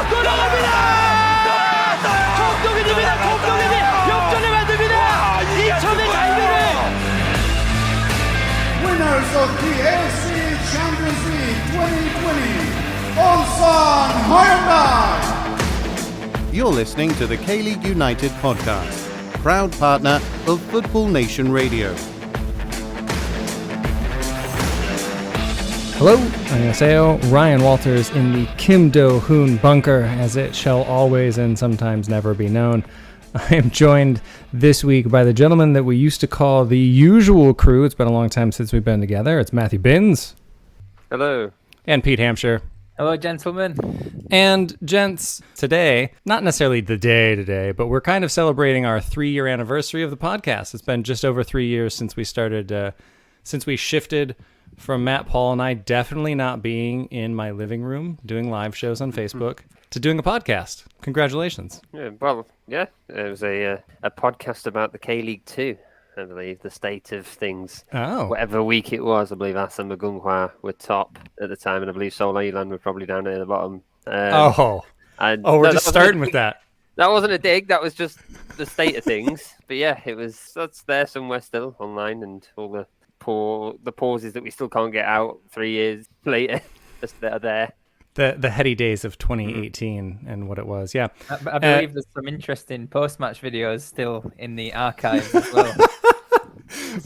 정동현입니다. 정동현이 역전을 만듭니다. 2점의 장면을. Winners of the AFC Champions League 2020, Ulsan Hyundai. You're listening to the K-League United podcast, proud partner of Football Nation Radio. Hello, 안녕하세요. Ryan Walters in the Kim Do-hoon bunker, as it shall always and sometimes never be known. I am joined this week by the gentleman that we used to call the usual crew. It's been a long time since we've been together. It's Matthew Binns. Hello. And Pete Hampshire. Hello, gentlemen. And gents, today, not necessarily the day today, but we're kind of celebrating our 3-year anniversary of the podcast. It's been just over 3 years since we started, since we shifted from Matt, Paul, and I definitely not being in my living room doing live shows on Facebook to doing a podcast. Congratulations. Yeah, well, yeah, it was a podcast about the K-League 2, I believe, the state of things. Oh. Whatever week it was, I believe Assam and Gunghwa were top at the time, and I believe Seoul Elan were probably down at the bottom. We're just starting with that. That wasn't a dig, that was just the state of things. But yeah, that's there somewhere still online, and all the pauses that we still can't get out 3 years later, just that are there. The heady days of 2018 and what it was, yeah. I believe there's some interesting post-match videos still in the archives as well.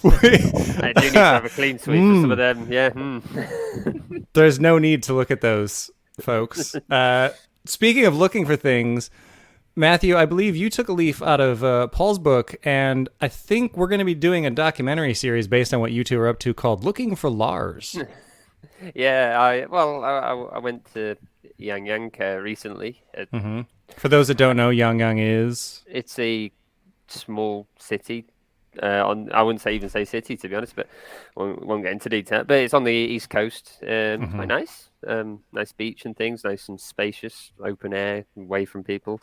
I do need to have a clean sweep for some of them, yeah. There's no need to look at those, folks. Speaking of looking for things, Matthew, I believe you took a leaf out of Paul's book, and I think we're going to be doing a documentary series based on what you two are up to called Looking for Lars. Yeah, I went to Yangyang recently. For those that don't know, Yangyang is... It's a small city. I wouldn't say city, to be honest, but won't get into detail. But it's on the east coast. Quite nice. Nice beach and things, nice and spacious, open air, away from people,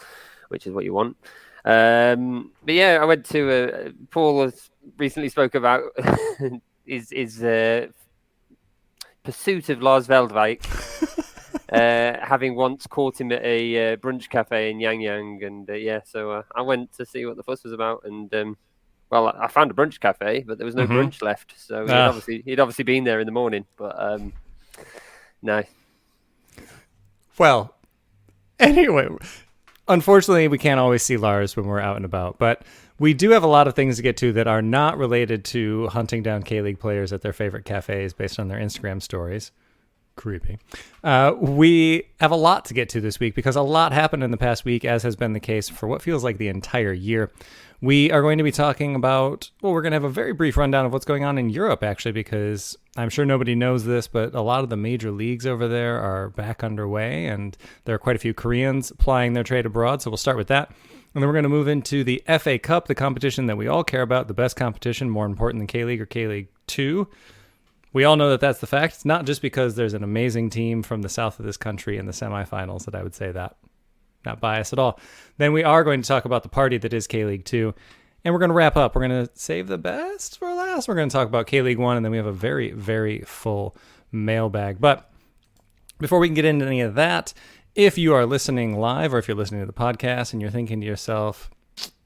which is what you want. But yeah, I went to Paul has recently spoke about his pursuit of Lars Veldwijk, having once caught him at a brunch cafe in Yangyang, and so I went to see what the fuss was about, and well, I found a brunch cafe, but there was no brunch left, so he'd obviously been there in the morning, but no. Well, anyway, unfortunately, we can't always see Lars when we're out and about, but we do have a lot of things to get to that are not related to hunting down K-League players at their favorite cafes based on their Instagram stories. Creepy. We have a lot to get to this week because a lot happened in the past week, as has been the case for what feels like the entire year. We are going to be talking about, we're going to have a very brief rundown of what's going on in Europe, actually, because I'm sure nobody knows this, but a lot of the major leagues over there are back underway, and there are quite a few Koreans plying their trade abroad, so we'll start with that. And then we're going to move into the FA Cup, the competition that we all care about, the best competition, more important than K-League or K-League 2. We all know that that's the fact. It's not just because there's an amazing team from the south of this country in the semifinals that I would say that. Not biased at all. Then we are going to talk about the party that is K-League 2. And we're going to wrap up. We're going to save the best for last. We're going to talk about K-League 1, and then we have a very, very full mailbag. But before we can get into any of that, if you are listening live or if you're listening to the podcast and you're thinking to yourself,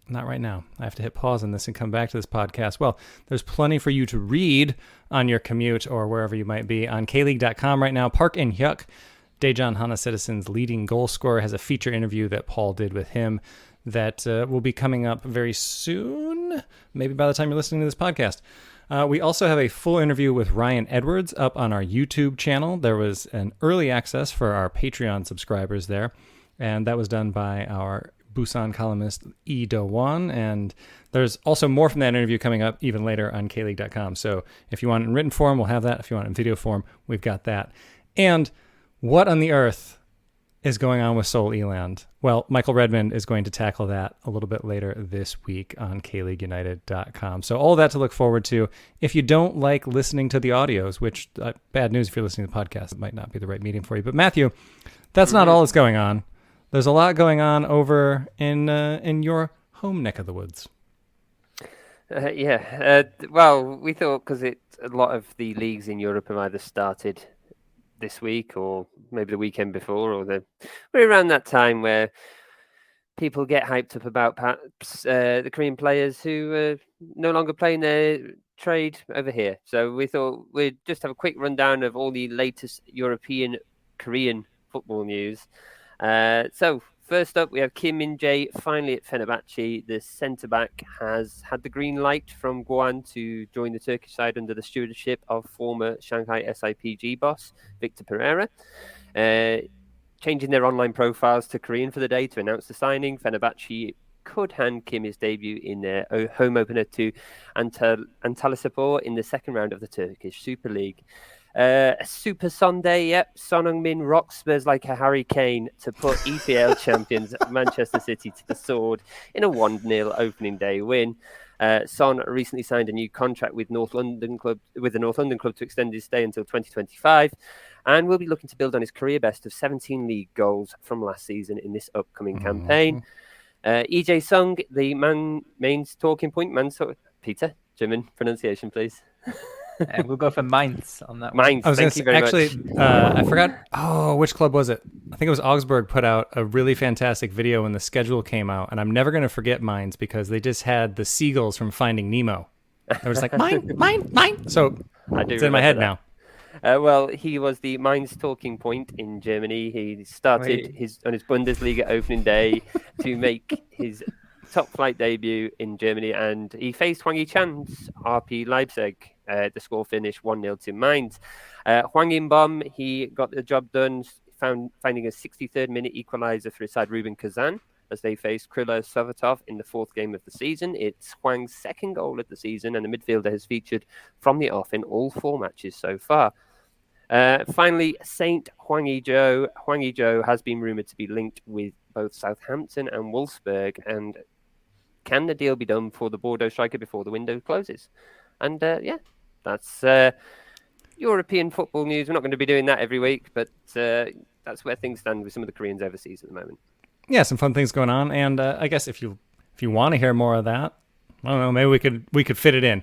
not right now, I have to hit pause on this and come back to this podcast. Well, there's plenty for you to read on your commute or wherever you might be on kleague.com right now. Park In-hyuk, Daejeon Hana Citizens' leading goal scorer, has a feature interview that Paul did with him that will be coming up very soon, maybe by the time you're listening to this podcast. We also have a full interview with Ryan Edwards up on our YouTube channel. There was an early access for our Patreon subscribers there, and that was done by our Busan columnist Lee Do-won, and there's also more from that interview coming up even later on kleague.com. So if you want it in written form, we'll have that. If you want it in video form, we've got that. And what on the earth is going on with Seoul Eland? Well, Michael Redmond is going to tackle that a little bit later this week on kleagueunited.com. So all that to look forward to. If you don't like listening to the audios, which bad news if you're listening to the podcast, it might not be the right medium for you. But Matthew, that's not all that's going on. There's a lot going on over in your home neck of the woods. Well, we thought because a lot of the leagues in Europe have either started this week or maybe the weekend before, or we're around that time where people get hyped up about perhaps the Korean players who are no longer playing their trade over here. So we thought we'd just have a quick rundown of all the latest European Korean football news. So first up, we have Kim Min-jae finally at Fenerbahce. The centre-back has had the green light from Gangwon to join the Turkish side under the stewardship of former Shanghai SIPG boss Victor Pereira. Changing their online profiles to Korean for the day to announce the signing, Fenerbahce could hand Kim his debut in their home opener to Antalyaspor in the second round of the Turkish Super League. A Super Sunday, yep. Son Heung-min rocks Spurs like a hurricane to put EPL champions Manchester City to the sword in a 1-0 opening day win. Son recently signed a new contract with the North London club to extend his stay until 2025, and will be looking to build on his career best of 17 league goals from last season in this upcoming campaign. EJ Sung, the main talking point, Peter, German pronunciation, please. We'll go for Mainz on that one. Mainz, thank you very much. I forgot. Oh, which club was it? I think it was Augsburg put out a really fantastic video when the schedule came out, and I'm never going to forget Mainz because they just had the seagulls from Finding Nemo. They were just like, mine. So it's in my head now. Well, he was the Mainz talking point in Germany. He started on his Bundesliga opening day to make his top flight debut in Germany, and he faced Hwang Hee-chan's RB Leipzig. The score finished 1-0 to Mainz. Hwang In-bom, he got the job done, finding a 63rd minute equaliser for his side Rubin Kazan as they faced Krylo Sovetov in the fourth game of the season. It's Hwang's second goal of the season, and the midfielder has featured from the off in all 4 matches so far. Finally, Saint Hwang Hee-jo. Hwang Hee-jo has been rumoured to be linked with both Southampton and Wolfsburg, and can the deal be done for the Bordeaux striker before the window closes? And that's European football news. We're not going to be doing that every week, but that's where things stand with some of the Koreans overseas at the moment. Yeah, some fun things going on, and I guess if you want to hear more of that, I don't know, maybe we could fit it in.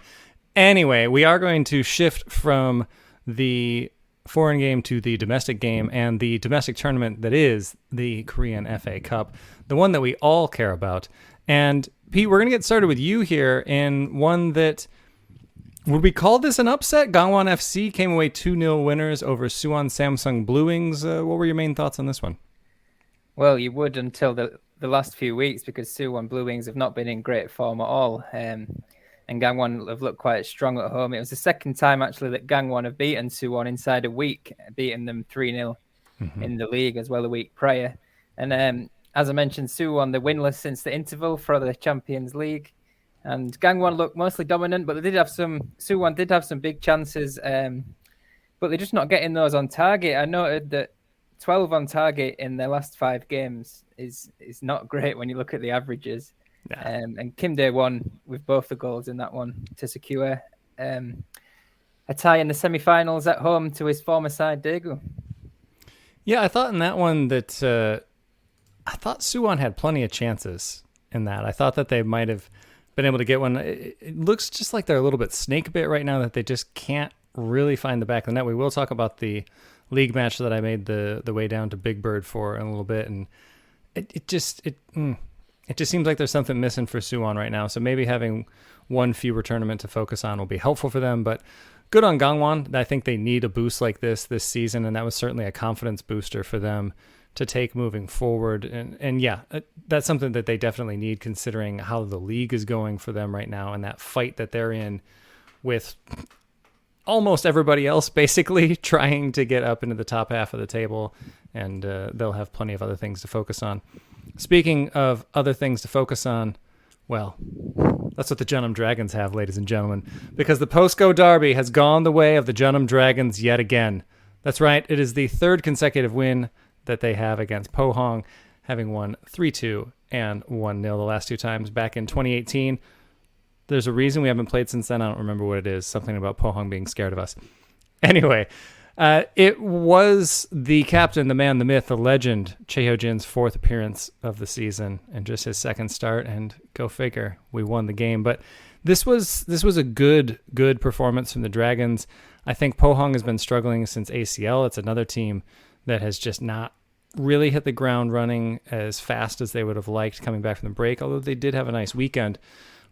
Anyway, we are going to shift from the foreign game to the domestic game and the domestic tournament that is the Korean FA Cup, the one that we all care about. And Pete, we're going to get started with you here in one that, would we call this an upset? Gangwon FC came away 2-0 winners over Suwon Samsung Blue Wings. What were your main thoughts on this one? Well, you would until the last few weeks, because Suwon Blue Wings have not been in great form at all. And Gangwon have looked quite strong at home. It was the second time, actually, that Gangwon have beaten Suwon inside a week, beating them 3-0 in the league as well a week prior. And as I mentioned, Suwon, they're winless since the interval for the Champions League. And Gangwon looked mostly dominant, but Suwon did have some big chances, but they're just not getting those on target. I noted that 12 on target in their last 5 games is not great when you look at the averages. Yeah. And Kim Dae won with both the goals in that one to secure a tie in the semi-finals at home to his former side, Daegu. Yeah, I thought in that one that I thought Suwon had plenty of chances in that. I thought that they might have been able to get one. It looks just like they're a little bit snake bit right now, that they just can't really find the back of the net. We will talk about the league match that I made the way down to Big Bird for in a little bit, and it just seems like there's something missing for Suwon right now. So maybe having one fewer tournament to focus on will be helpful for them. But good on Gangwon. I think they need a boost like this season, and that was certainly a confidence booster for them to take moving forward. And yeah, that's something that they definitely need, considering how the league is going for them right now and that fight that they're in with almost everybody else basically trying to get up into the top half of the table, and they'll have plenty of other things to focus on. Speaking of other things to focus on, well, that's what the Jeonnam Dragons have, ladies and gentlemen, because the POSCO Derby has gone the way of the Jeonnam Dragons yet again. That's right, it is the 3rd consecutive win that they have against Pohang, having won 3-2 and 1-0 the last 2 times back in 2018. There's a reason we haven't played since then. I don't remember what it is. Something about Pohang being scared of us. Anyway, it was the captain, the man, the myth, the legend, Chae Ho-jin's 4th appearance of the season and just his 2nd start. And go figure, we won the game. But this was a good performance from the Dragons. I think Pohang has been struggling since ACL. It's another team that has just not really hit the ground running as fast as they would have liked coming back from the break, although they did have a nice weekend.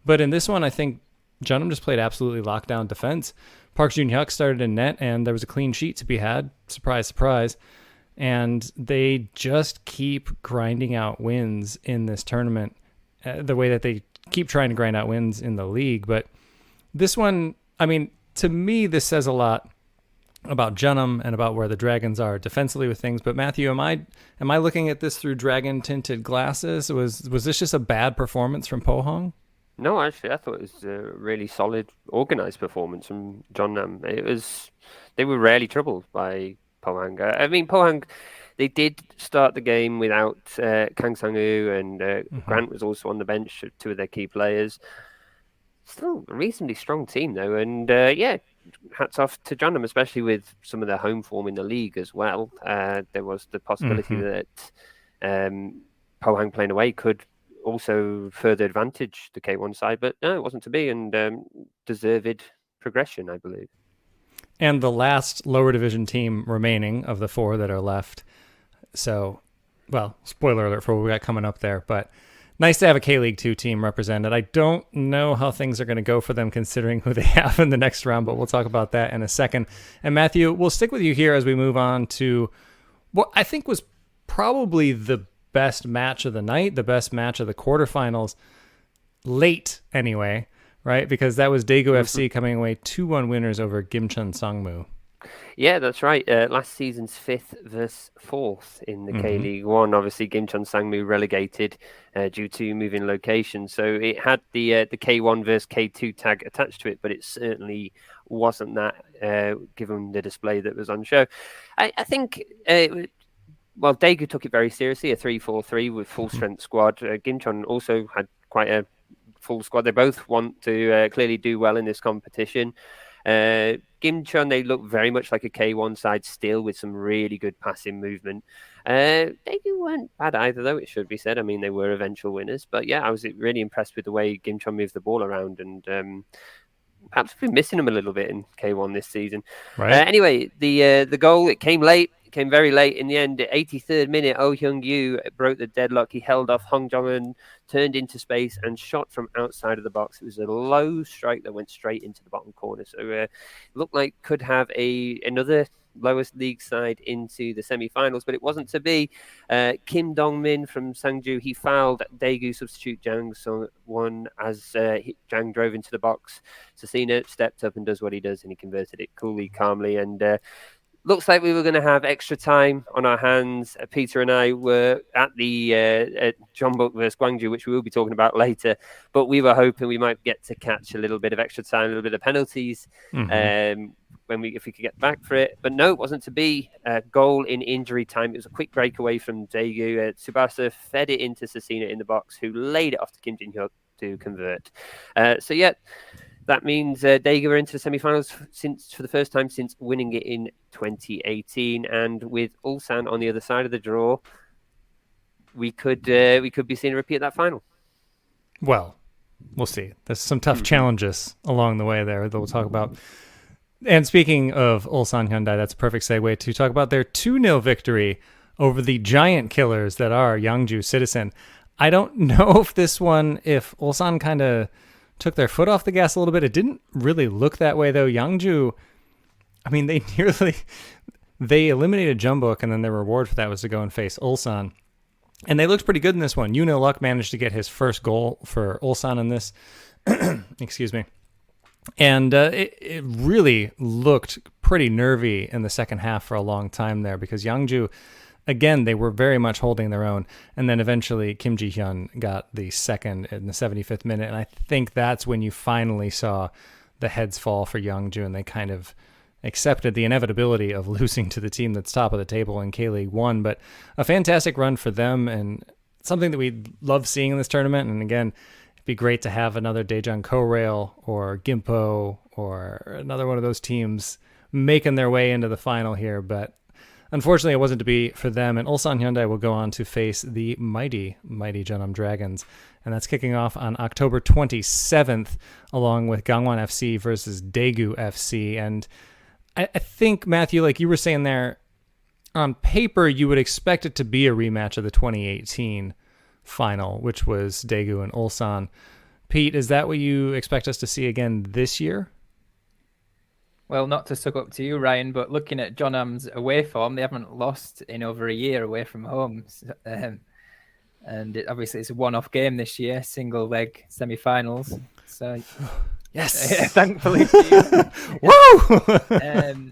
But in this one, I think Jeonnam just played absolutely lockdown defense. Park Jun-hyuk started in net, and there was a clean sheet to be had. Surprise, surprise. And they just keep grinding out wins in this tournament, the way that they keep trying to grind out wins in the league. But this one, I mean, to me, this says a lot about Jeonnam and about where the Dragons are defensively with things. But Matthew, am I looking at this through dragon-tinted glasses? Was this just a bad performance from Pohang? No, actually, I thought it was a really solid, organised performance from Jeonnam. They were rarely troubled by Pohang. I mean, Pohang, they did start the game without Kang Sang-woo, and Grant was also on the bench, two of their key players. Still a reasonably strong team, though, and hats off to Jeonnam, especially with some of their home form in the league as well. There was the possibility that Pohang playing away could also further advantage the K1 side, but no, it wasn't to be, and deserved progression, I believe. And the last lower division team remaining of the four that are left. So, well, spoiler alert for what we got coming up there, but nice to have a K-League 2 team represented. I don't know how things are going to go for them considering who they have in the next round, but we'll talk about that in a second. And Matthew, we'll stick with you here as we move on to what I think was probably the best match of the night, the best match of the quarterfinals, late anyway, right? Because that was Daegu FC coming away 2-1 winners over Gimcheon Sangmu. Yeah, that's right. Last season's 5th versus 4th in the K-League 1. Obviously, Gimcheon Sangmu relegated due to moving location. So it had the K1 versus K2 tag attached to it, but it certainly wasn't that, given the display that was on show. I think... Daegu took it very seriously, a 3-4-3 with full-strength squad. Gimcheon also had quite a full squad. They both want to clearly do well in this competition. Gimcheon, they look very much like a K1 side still with some really good passing movement. Daegu weren't bad either, though, it should be said. I mean, they were eventual winners. But yeah, I was really impressed with the way Gimcheon moved the ball around, and perhaps been missing them a little bit in K1 this season. Right. Anyway, the goal, it came late. It came very late in the end. At 83rd minute, Oh Hyung-yu broke the deadlock. He held off Hong Jong-un, turned into space and shot from outside of the box. It was a low strike that went straight into the bottom corner. So it looked like could have another lowest league side into the semi-finals, but it wasn't to be. Kim Dong-min from Sangju, he fouled Daegu substitute Jang Sung-won as Jang drove into the box. Sasina stepped up and does what he does, and he converted it coolly, calmly, and looks like we were going to have extra time on our hands. Peter and I were at the at Jeonbuk versus Gwangju, which we will be talking about later. But we were hoping we might get to catch a little bit of extra time, a little bit of penalties, if we could get back for it. But no, it wasn't to be. Goal in injury time. It was a quick breakaway from Daegu. Tsubasa fed it into Sasina in the box, who laid it off to Kim Jin-hyuk to convert. That means Daegu are into the semi-finals for the first time since winning it in 2018, and with Ulsan on the other side of the draw, we could be seeing a repeat of that final. Well, we'll see. There's some tough challenges along the way there that we'll talk about. And speaking of Ulsan Hyundai, that's a perfect segue to talk about their 2-0 victory over the giant killers that are Yangju Citizen. I don't know if Ulsan kind of took their foot off the gas a little bit. It didn't really look that way, though. Yangju, I mean, they eliminated Jeonbuk, and then their reward for that was to go and face Ulsan. And they looked pretty good in this one. Yoon Luck managed to get his first goal for Ulsan in this. Excuse me. And it really looked pretty nervy in the second half for a long time there, because Yangju, again, they were very much holding their own. And then eventually Kim Ji-hyun got the second in the 75th minute. And I think that's when you finally saw the heads fall for Yangju, and they kind of accepted the inevitability of losing to the team that's top of the table in K-League 1. But a fantastic run for them, and something that we love seeing in this tournament. And again, it'd be great to have another Daejeon Korail or Gimpo or another one of those teams making their way into the final here. But unfortunately, it wasn't to be for them, and Ulsan Hyundai will go on to face the mighty Jeonnam Dragons, and that's kicking off on October 27th, along with Gangwon FC versus Daegu FC. And I think, Matthew, like you were saying there, on paper, you would expect it to be a rematch of the 2018 final, which was Daegu and Ulsan. Pete, is that what you expect us to see again this year? Well, not to suck up to you, Ryan, but looking at Jeonnam's away form, they haven't lost in over a year away from home. And obviously it's a one-off game this year, single leg semi-finals. So, yes, thankfully. Woo!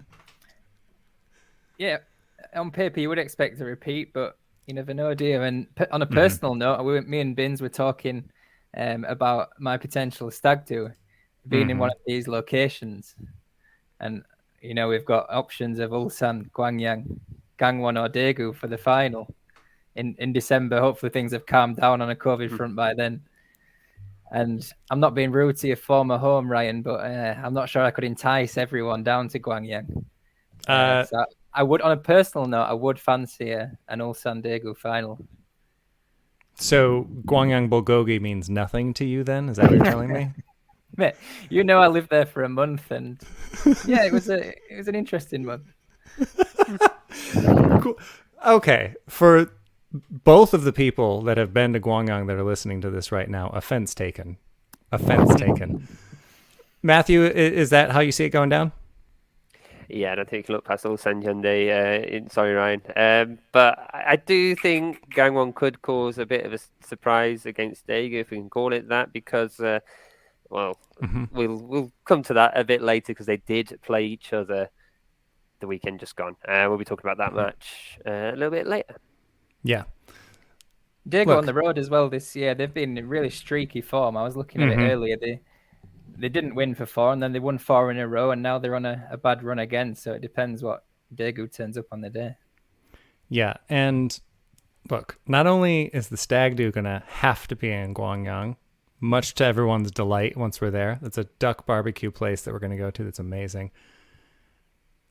Yeah, on paper you would expect a repeat, but you never know, dear. And on a personal note, me and Bins were talking about my potential stag do being in one of these locations. And, you know, we've got options of Ulsan, Gwangyang, Gangwon or Daegu for the final in December. Hopefully things have calmed down on a COVID front by then. And I'm not being rude to your former home, Ryan, but I'm not sure I could entice everyone down to Gwangyang. So I would, on a personal note, I would fancy an Ulsan Daegu final. So Gwangyang Bulgogi means nothing to you then? Is that what you're telling me? Mate, you know I lived there for a month, and yeah, it was an interesting month. Cool. Okay, for both of the people that have been to Gwangyang that are listening to this right now, offense taken. Matthew, is that how you see it going down? Yeah, I don't think you can look past Ulsan Hyundai. Sorry, Ryan. But I do think Gangwon could cause a bit of a surprise against Daegu, if we can call it that, because we'll come to that a bit later, because they did play each other the weekend just gone. We'll be talking about that match a little bit later. Yeah. Daegu on the road as well this year. They've been in really streaky form. I was looking at it earlier. They didn't win for 4, and then they won 4 in a row, and now they're on a bad run again. So it depends what Daegu turns up on the day. Yeah, and look, not only is the Stag Do going to have to be in Gwangyang, much to everyone's delight once we're there. That's a duck barbecue place that we're going to go to that's amazing.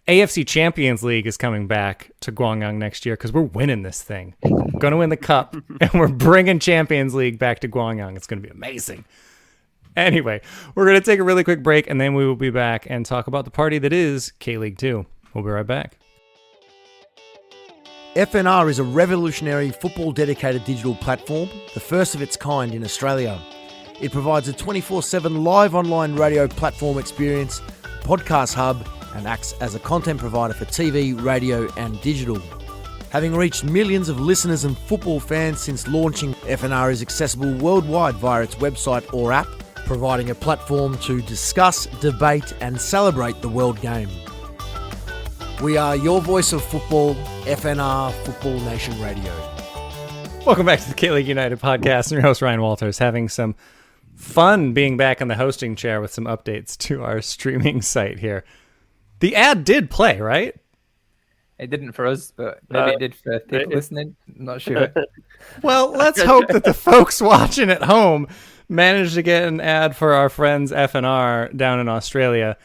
AFC Champions League is coming back to Gwangyang next year because we're winning this thing. We're going to win the cup, and we're bringing Champions League back to Gwangyang. It's going to be amazing. Anyway, we're going to take a really quick break, and then we will be back and talk about the party that is K-League 2. We'll be right back. FNR is a revolutionary football-dedicated digital platform, the first of its kind in Australia. It provides a 24/7 live online radio platform experience, podcast hub, and acts as a content provider for TV, radio, and digital. Having reached millions of listeners and football fans since launching, FNR is accessible worldwide via its website or app, providing a platform to discuss, debate, and celebrate the world game. We are your voice of football, FNR Football Nation Radio. Welcome back to the K-League United podcast. I'm your host, Ryan Walters, having some fun being back in the hosting chair with some updates to our streaming site here. The ad did play, right? It didn't for us, but maybe it did for people listening. I'm not sure. Well, let's hope that the folks watching at home managed to get an ad for our friends F&R down in Australia.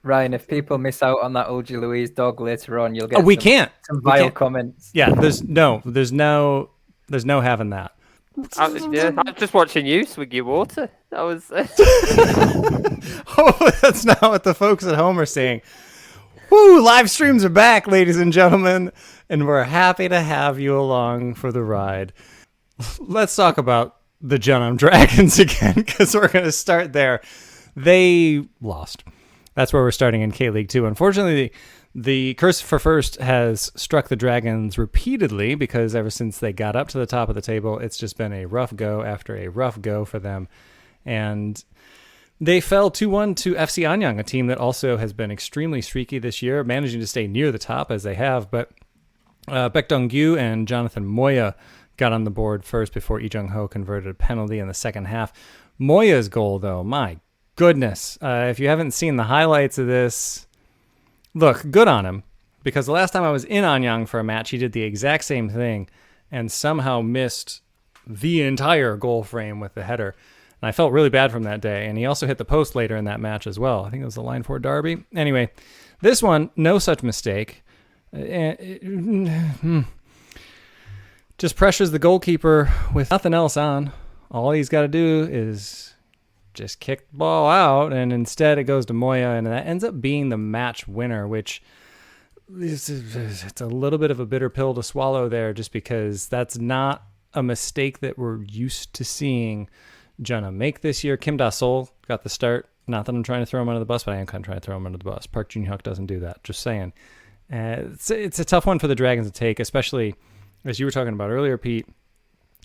Ryan, if people miss out on that Eulji Lewis dog later on, you'll get some vile comments. Yeah, there's no having that. I was just watching you swig your water. That was. Oh, that's not what the folks at home are saying. Woo! Live streams are back, ladies and gentlemen, and we're happy to have you along for the ride. Let's talk about the Jeonnam Dragons again, because we're going to start there. They lost. That's where we're starting in K-League 2. Unfortunately, the curse for first has struck the Dragons repeatedly, because ever since they got up to the top of the table, it's just been a rough go after a rough go for them. And they fell 2-1 to FC Anyang, a team that also has been extremely streaky this year, managing to stay near the top as they have. But Baek Dong-gyu and Jonathan Moya got on the board first before Lee Jung-ho converted a penalty in the second half. Moya's goal, though, my goodness. If you haven't seen the highlights of this, look, good on him. Because the last time I was in Anyang for a match, he did the exact same thing and somehow missed the entire goal frame with the header. And I felt really bad from that day. And he also hit the post later in that match as well. I think it was the Line 4 derby. Anyway, this one, no such mistake. Just pressures the goalkeeper with nothing else on. All he's got to do is just kicked the ball out, and instead it goes to Moya, and that ends up being the match winner, which it's a little bit of a bitter pill to swallow there, just because that's not a mistake that we're used to seeing Jeonnam make this year. Kim Da-sol got the start. Not that I'm trying to throw him under the bus, but I am kind of trying to throw him under the bus. Park Jun-hyuk doesn't do that. Just saying. It's a tough one for the Dragons to take, especially as you were talking about earlier, Pete.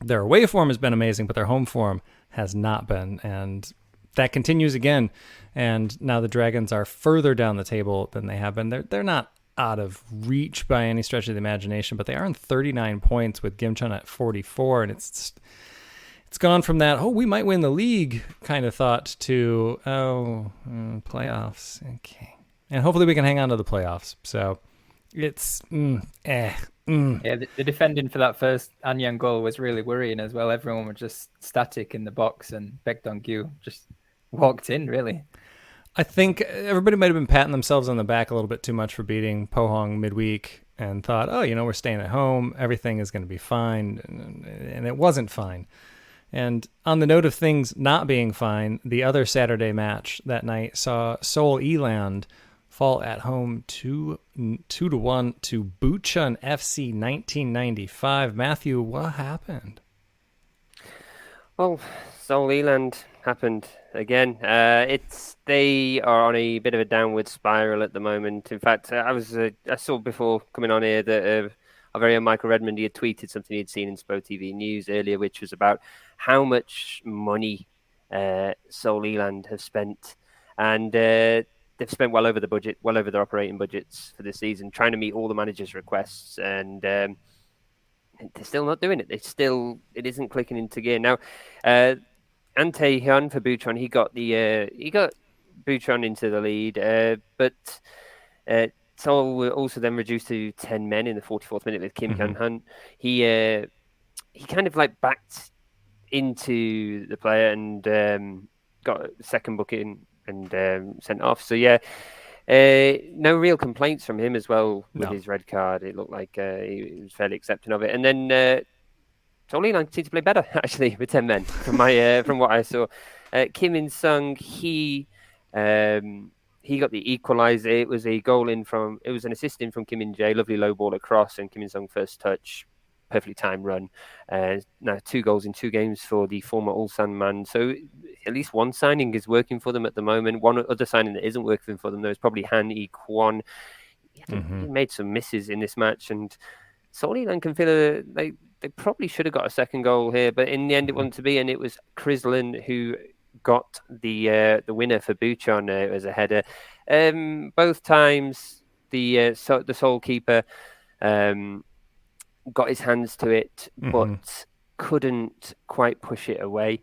Their away form has been amazing, but their home form has not been. And that continues again. And now the Dragons are further down the table than they have been. They're not out of reach by any stretch of the imagination, but they are on 39 points with Gimcheon at 44. And it's gone from that, we might win the league kind of thought to, playoffs. Okay. And hopefully we can hang on to the playoffs. So it's, Yeah, the defending for that first Anyang goal was really worrying as well. Everyone was just static in the box, and Baek Dong-gyu just walked in, really. I think everybody might have been patting themselves on the back a little bit too much for beating Pohang midweek and thought, we're staying at home. Everything is going to be fine. And it wasn't fine. And on the note of things not being fine, the other Saturday match that night saw Seoul Eland fall at home 2-1 to Bucheon FC 1995. Matthew, what happened? Well, Seoul Eland happened again. They are on a bit of a downward spiral at the moment. In fact, I saw before coming on here that our very own Michael Redmond, he had tweeted something he'd seen in Spo TV News earlier, which was about how much money Seoul Eland have spent. And they've spent well over the budget, well over their operating budgets for this season, trying to meet all the managers' requests. And they're still not doing it. It isn't clicking into gear. Now, Ante Hyun for Bucheon, he got Bucheon into the lead, but Seoul were also then reduced to 10 men in the 44th minute with Kim Hyun-hun. He kind of like backed into the player and got a second booking and sent off. So no real complaints from him as well with his red card. It looked like he was fairly accepting of it. And then Seoul Eland seemed to play better actually with 10 men from what I saw. Kim In-sung, he got the equaliser. It was an assist in from Kim In-jae, lovely low ball across, and Kim In-sung first touch, perfectly timed run. Now 2 goals in 2 games for the former Ulsan man. So at least one signing is working for them at the moment. One other signing that isn't working for them, though, is probably Han E-kwon. He made some misses in this match, and Seoul Eland can feel they probably should have got a second goal here, but in the end it wasn't to be, and it was Krislin who got the winner for Bucheon as a header. Both times the Seoul keeper got his hands to it, but couldn't quite push it away.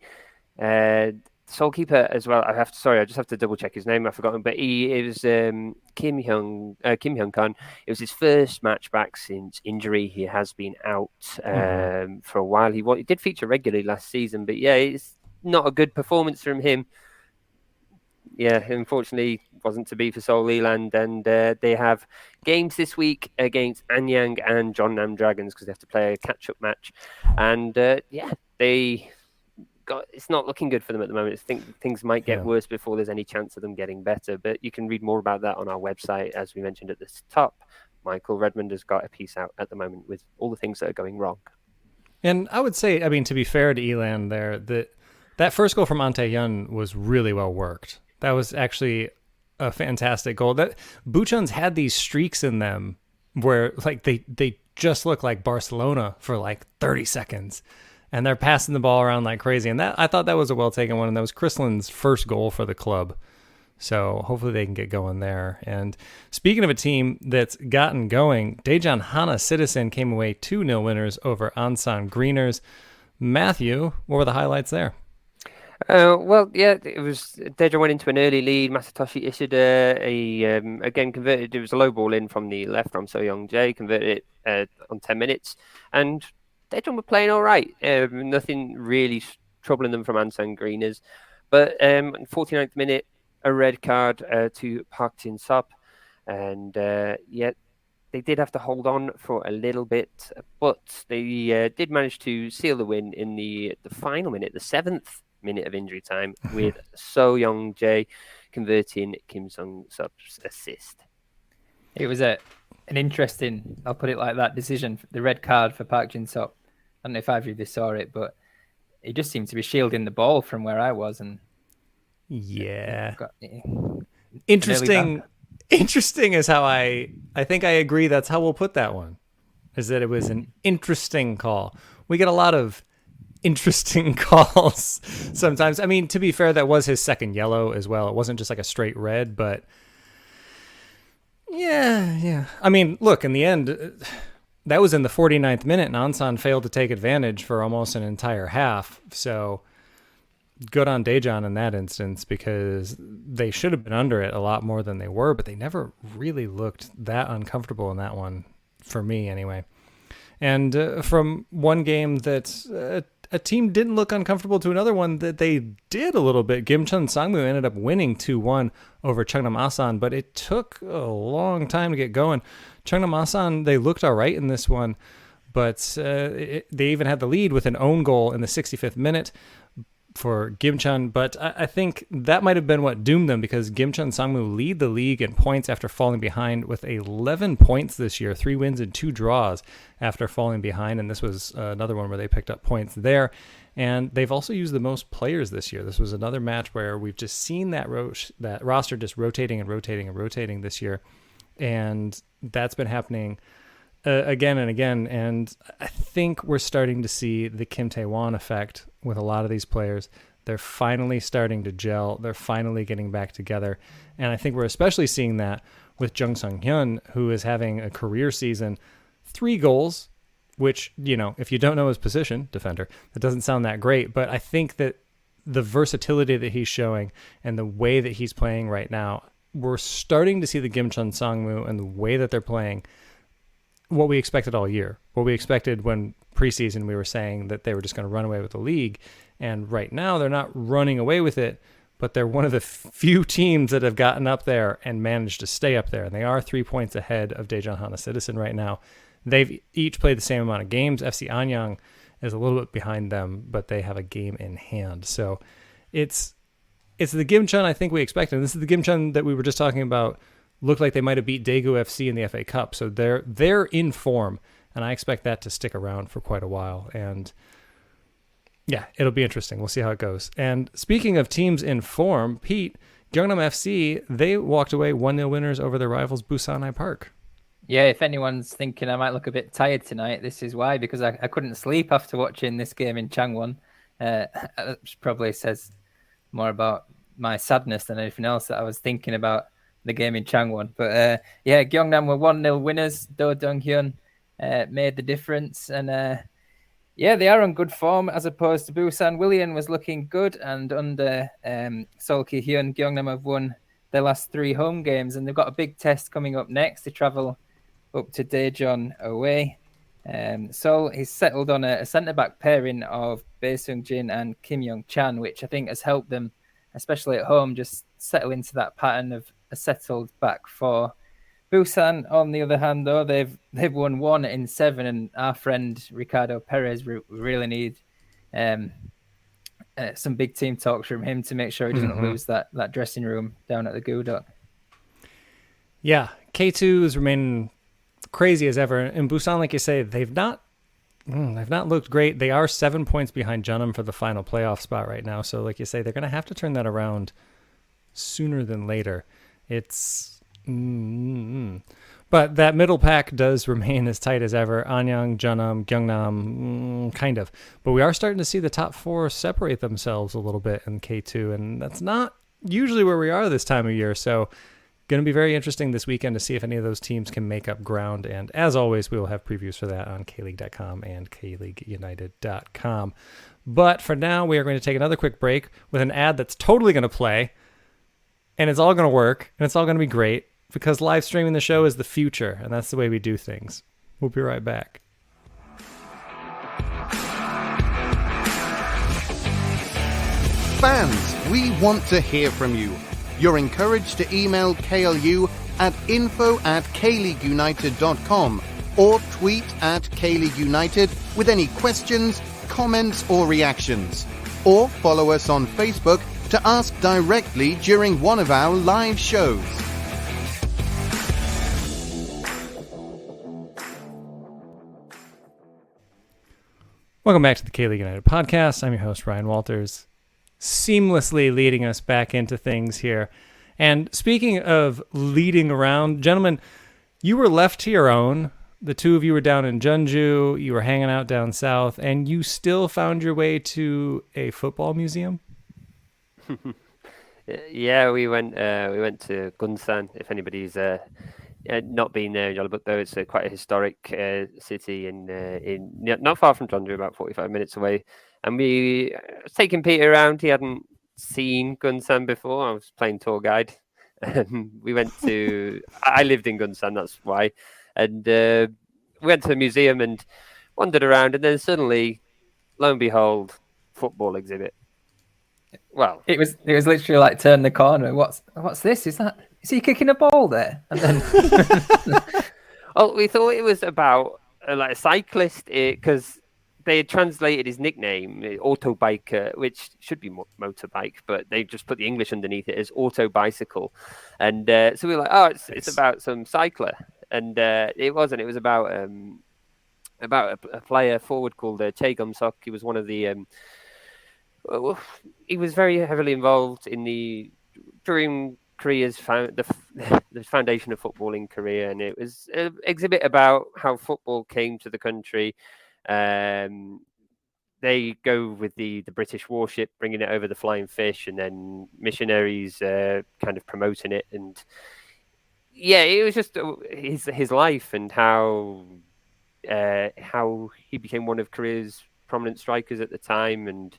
Seoul keeper as well. I just have to double check his name. I've forgotten, but it was Kim Hyung-kan. It was his first match back since injury. He has been out for a while. He did feature regularly last season, but it's not a good performance from him. Unfortunately, wasn't to be for Seoul Eland, and they have games this week against Anyang and Jeonnam Dragons because they have to play a catch-up match, and it's not looking good for them at the moment. I think things might get worse before there's any chance of them getting better, but you can read more about that on our website, as we mentioned at the top. Michael Redmond has got a piece out at the moment with all the things that are going wrong. And I would say, to be fair to Eland there, that first goal from Ante Hyun was really well worked. That was actually a fantastic goal. That Bucheon's had these streaks in them where they just look like Barcelona for 30 seconds. And they're passing the ball around like crazy. And I thought that was a well-taken one. And that was Krislin's first goal for the club. So hopefully they can get going there. And speaking of a team that's gotten going, Daejeon Hana Citizen came away 2-0 winners over Ansan Greeners. Matthew, what were the highlights there? It was Daejeon went into an early lead. Masatoshi Ishida again converted. It was a low ball in from the left from So Young-jae, converted it on 10 minutes. And Daejeon were playing all right. Nothing really troubling them from Ansan Greeners. But 49th minute, a red card to Park Jin-sop. And they did have to hold on for a little bit. But they did manage to seal the win in the final minute, the 7th minute of injury time, with So Young-jae converting Kim Sung-sub's assist. It was an interesting, I'll put it like that, decision. The red card for Park Jin-seok. I don't know if either of you saw it, but he just seemed to be shielding the ball from where I was. And yeah. Interesting is how I think I agree that's how we'll put that one, is that it was an interesting call. We get a lot of interesting calls sometimes. I mean, to be fair, that was his second yellow as well. It wasn't just like a straight red, but yeah. I mean, look, in the end, that was in the 49th minute, and Ulsan failed to take advantage for almost an entire half. So good on Daejeon in that instance, because they should have been under it a lot more than they were, but they never really looked that uncomfortable in that one, for me anyway. And from one game that a team didn't look uncomfortable to another one that they did a little bit, Gimcheon Sangmu ended up winning 2-1 over Jeonnam Asan, but it took a long time to get going. Jeonnam Asan, they looked all right in this one, but they even had the lead with an own goal in the 65th minute for Gimcheon, but I think that might have been what doomed them, because Gimcheon Sangmu lead the league in points after falling behind with 11 points this year, 3 wins and 2 draws after falling behind, and this was another one where they picked up points there. And they've also used the most players this year. This was another match where we've just seen that roster just rotating this year, and that's been happening again and again. And I think we're starting to see the Kim Tae-won effect with a lot of these players. They're finally starting to gel. They're finally getting back together. And I think we're especially seeing that with Jung Sung-hyun, who is having a career season, 3 goals, which, you know, if you don't know his position, defender, that doesn't sound that great. But I think that the versatility that he's showing and the way that he's playing right now, we're starting to see the Gimcheon Sangmu and the way that they're playing what we expected all year, what we expected when preseason we were saying that they were just going to run away with the league. And right now they're not running away with it, but they're one of the few teams that have gotten up there and managed to stay up there. And they are 3 points ahead of Daejeon Hana Citizen right now. They've each played the same amount of games. FC Anyang is a little bit behind them, but they have a game in hand. So it's the Gimcheon I think we expected. And this is the Gimcheon that we were just talking about. Looked like they might have beat Daegu FC in the FA Cup. So they're in form, and I expect that to stick around for quite a while. And yeah, it'll be interesting. We'll see how it goes. And speaking of teams in form, Pete, Jeonnam FC, they walked away 1-0 winners over their rivals Busan Park. Yeah, if anyone's thinking I might look a bit tired tonight, this is why, because I couldn't sleep after watching this game in Changwon. Which probably says more about my sadness than anything else, that I was thinking about the game in Changwon. But yeah, Gyeongnam were 1-0 winners. Do Dong-hyun made the difference. And yeah, they are on good form as opposed to Busan. Willian was looking good, and under Sol Ki-hyun, Gyeongnam have won their last 3 home games, and they've got a big test coming up next. They travel up to Daejeon away. Sol, he's settled on a centre-back pairing of Bae Sung-jin and Kim Young-chan, which I think has helped them, especially at home, just settle into that pattern of a settled back four. Busan, on the other hand, though, they've won 1 in 7, and our friend Ricardo Perez really need some big team talks from him to make sure he doesn't lose that dressing room down at the Gudok. Yeah, K2 is remaining crazy as ever, and Busan, like you say, they've not looked great. They are 7 points behind Jeonnam for the final playoff spot right now. So, like you say, they're going to have to turn that around sooner than later. It's but that middle pack does remain as tight as ever. Anyang, Jeonnam, Gyeongnam, kind of. But we are starting to see the top 4 separate themselves a little bit in K2, and that's not usually where we are this time of year. So going to be very interesting this weekend to see if any of those teams can make up ground. And as always, we will have previews for that on KLeague.com and KLeagueUnited.com. But for now, we are going to take another quick break with an ad that's totally going to play. And it's all going to work. And it's all going to be great, because live streaming the show is the future. And that's the way we do things. We'll be right back. Fans, we want to hear from you. You're encouraged to email KLU at info@KLeagueUnited.com or tweet at KLeagueUnited with any questions, comments or reactions. or follow us on Facebook to ask directly during one of our live shows. Welcome back to the K-League United podcast. I'm your host, Ryan Walters, seamlessly leading us back into things here. And speaking of leading around, gentlemen, you were left to your own. The two of you were down in Jeonju, you were hanging out down south, and you still found your way to a football museum? Yeah, we went to Gunsan. If anybody's not been there in Jeonbuk, though, it's quite a historic city in not far from Jeonju, about 45 minutes away. And we was taking Peter around. He hadn't seen Gunsan before. I was playing tour guide. We went to. I lived in Gunsan, that's why. And we went to the museum and wandered around, and then suddenly, lo and behold, football exhibit. Well, it was literally like turn the corner. What's this? Is he kicking a ball there? And then oh, we thought it was about like a cyclist because they had translated his nickname, Autobiker, which should be motorbike, but they just put the English underneath it as Auto Bicycle. And so we were like, oh, it's about some cycler. And it wasn't. It was about a player forward called Che Gum-sok. He was one of the. He was very heavily involved during Korea's the foundation of football in Korea, and it was an exhibit about how football came to the country. They go with the British warship, bringing it over the Flying Fish, and then missionaries kind of promoting it. And yeah, it was just his life and how he became one of Korea's prominent strikers at the time. And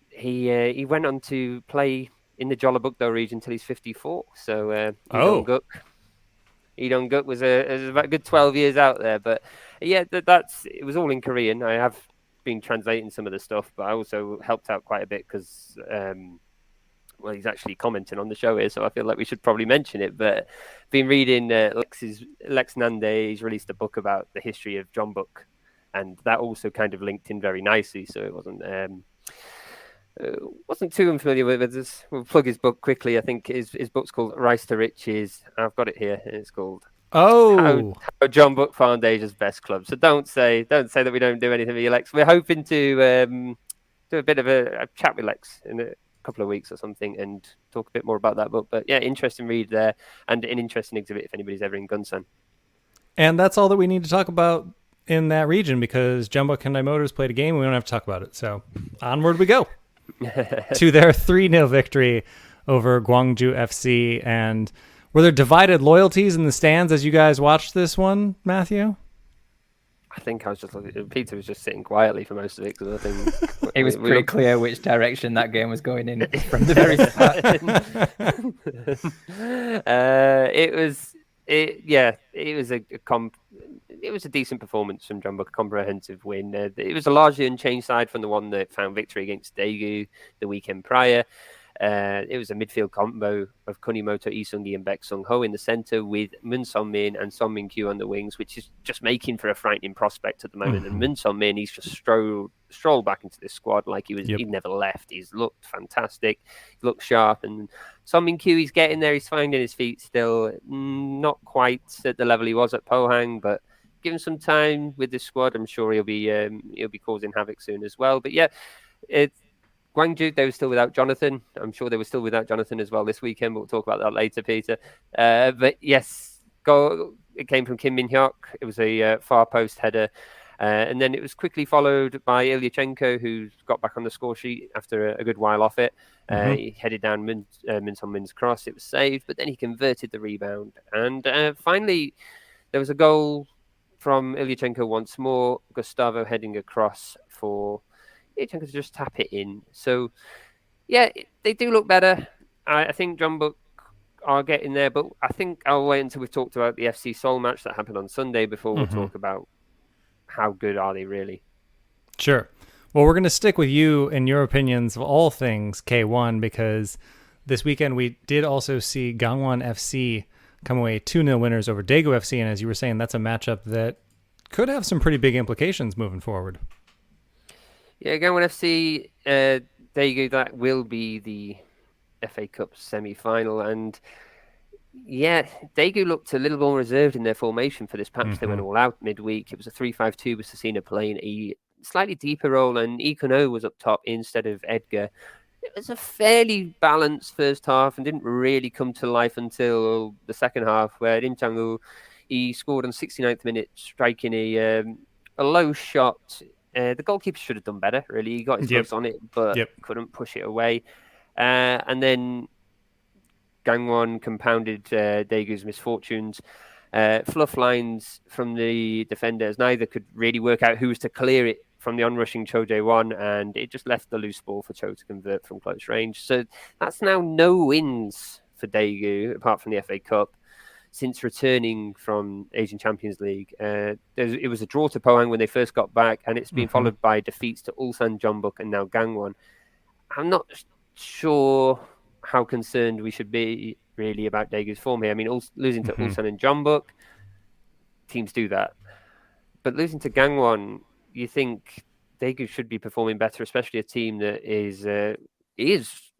he went on to play in the Jeollabuk-do region till he's 54. So Lee Dong-guk was about a good 12 years out there. But yeah, it was all in Korean. I have been translating some of the stuff, but I also helped out quite a bit because he's actually commenting on the show here, so I feel like we should probably mention it. But been reading Lex Nande. He's released a book about the history of Jeonbuk, and that also kind of linked in very nicely. So it wasn't too unfamiliar with it. We'll plug his book quickly. I think his book's called Rise to Riches. I've got it here. It's called How Jeonbuk found Asia's best club. So don't say that we don't do anything with you, Lex. We're hoping to do a bit of a chat with Lex in a couple of weeks or something and talk a bit more about that book. But yeah, interesting read there and an interesting exhibit if anybody's ever in Gunsan. And that's all that we need to talk about in that region because Jeonbuk Hyundai Motors played a game and we don't have to talk about it. So onward we go to their 3-0 victory over Gwangju FC. And were there divided loyalties in the stands as you guys watched this one, Matthew? I think I was just looking. Peter was just sitting quietly for most of it because I think it was pretty clear which direction that game was going in from the very start. It was a decent performance from Jeonbuk, a comprehensive win. It was a largely unchanged side from the one that found victory against Daegu the weekend prior. It was a midfield combo of Kunimoto, Lee Seung-gi and Baek Sung-ho in the centre with Moon Sung-min and Son Min-kyu on the wings, which is just making for a frightening prospect at the moment. Mm-hmm. And Moon Sung-min, he's just strolled back into this squad like he'd never left. He's looked fantastic. He looked sharp. And Son Min-kyu, he's getting there. He's finding his feet still. Not quite at the level he was at Pohang, but give him some time with this squad. I'm sure he'll be causing havoc soon as well. But yeah, Gwangju, they were still without Jonathan. I'm sure they were still without Jonathan as well this weekend, but we'll talk about that later, Peter. But yes, it came from Kim Min-hyuk. It was a far post header. And then it was quickly followed by Ilyachenko, who got back on the score sheet after a good while off it. He headed down Min Sung-min's cross. It was saved, but then he converted the rebound. And finally, there was a goal from Ilyachenko once more. Gustavo heading across for Ilyachenko to just tap it in. So, yeah, they do look better. I think Jeonbuk are getting there, but I think I'll wait until we've talked about the FC Seoul match that happened on Sunday before we'll talk about how good are they really. Sure. Well, we're going to stick with you and your opinions of all things K1 because this weekend we did also see Gangwon FC come away 2-0 winners over Daegu FC, and as you were saying, that's a matchup that could have some pretty big implications moving forward. Yeah, Gangwon FC, Daegu, that will be the FA Cup semi-final, and yeah, Daegu looked a little more reserved in their formation for this patch. They went all out midweek. It was a 3-5-2 with Cecina playing a slightly deeper role, and Ikono was up top instead of Edgar. It was a fairly balanced first half and didn't really come to life until the second half, where Rim Chang-woo, he scored on 69th minute, striking a low shot. The goalkeeper should have done better, really. He got his gloves on it, but couldn't push it away. And then Gangwon compounded Daegu's misfortunes. Fluff lines from the defenders. Neither could really work out who was to clear it from the onrushing Cho Jae-won, and it just left the loose ball for Cho to convert from close range. So that's now no wins for Daegu, apart from the FA Cup, since returning from Asian Champions League. It was a draw to Pohang when they first got back, and it's been followed by defeats to Ulsan, Jeonbuk, and now Gangwon. I'm not sure how concerned we should be really about Daegu's form here. I mean, losing to Ulsan and Jeonbuk, teams do that. But losing to Gangwon, you think Daegu should be performing better, especially a team that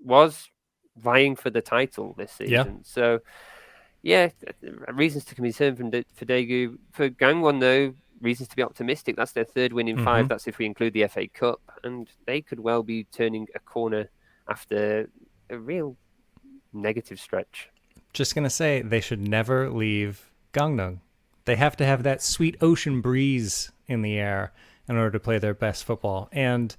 was vying for the title this season. Yeah. So, yeah, reasons to be concerned for Daegu. For Gangwon, though, reasons to be optimistic. That's their third win in 5. That's if we include the FA Cup. And they could well be turning a corner after a real negative stretch. Just going to say, they should never leave Gangneung. They have to have that sweet ocean breeze in the air in order to play their best football. And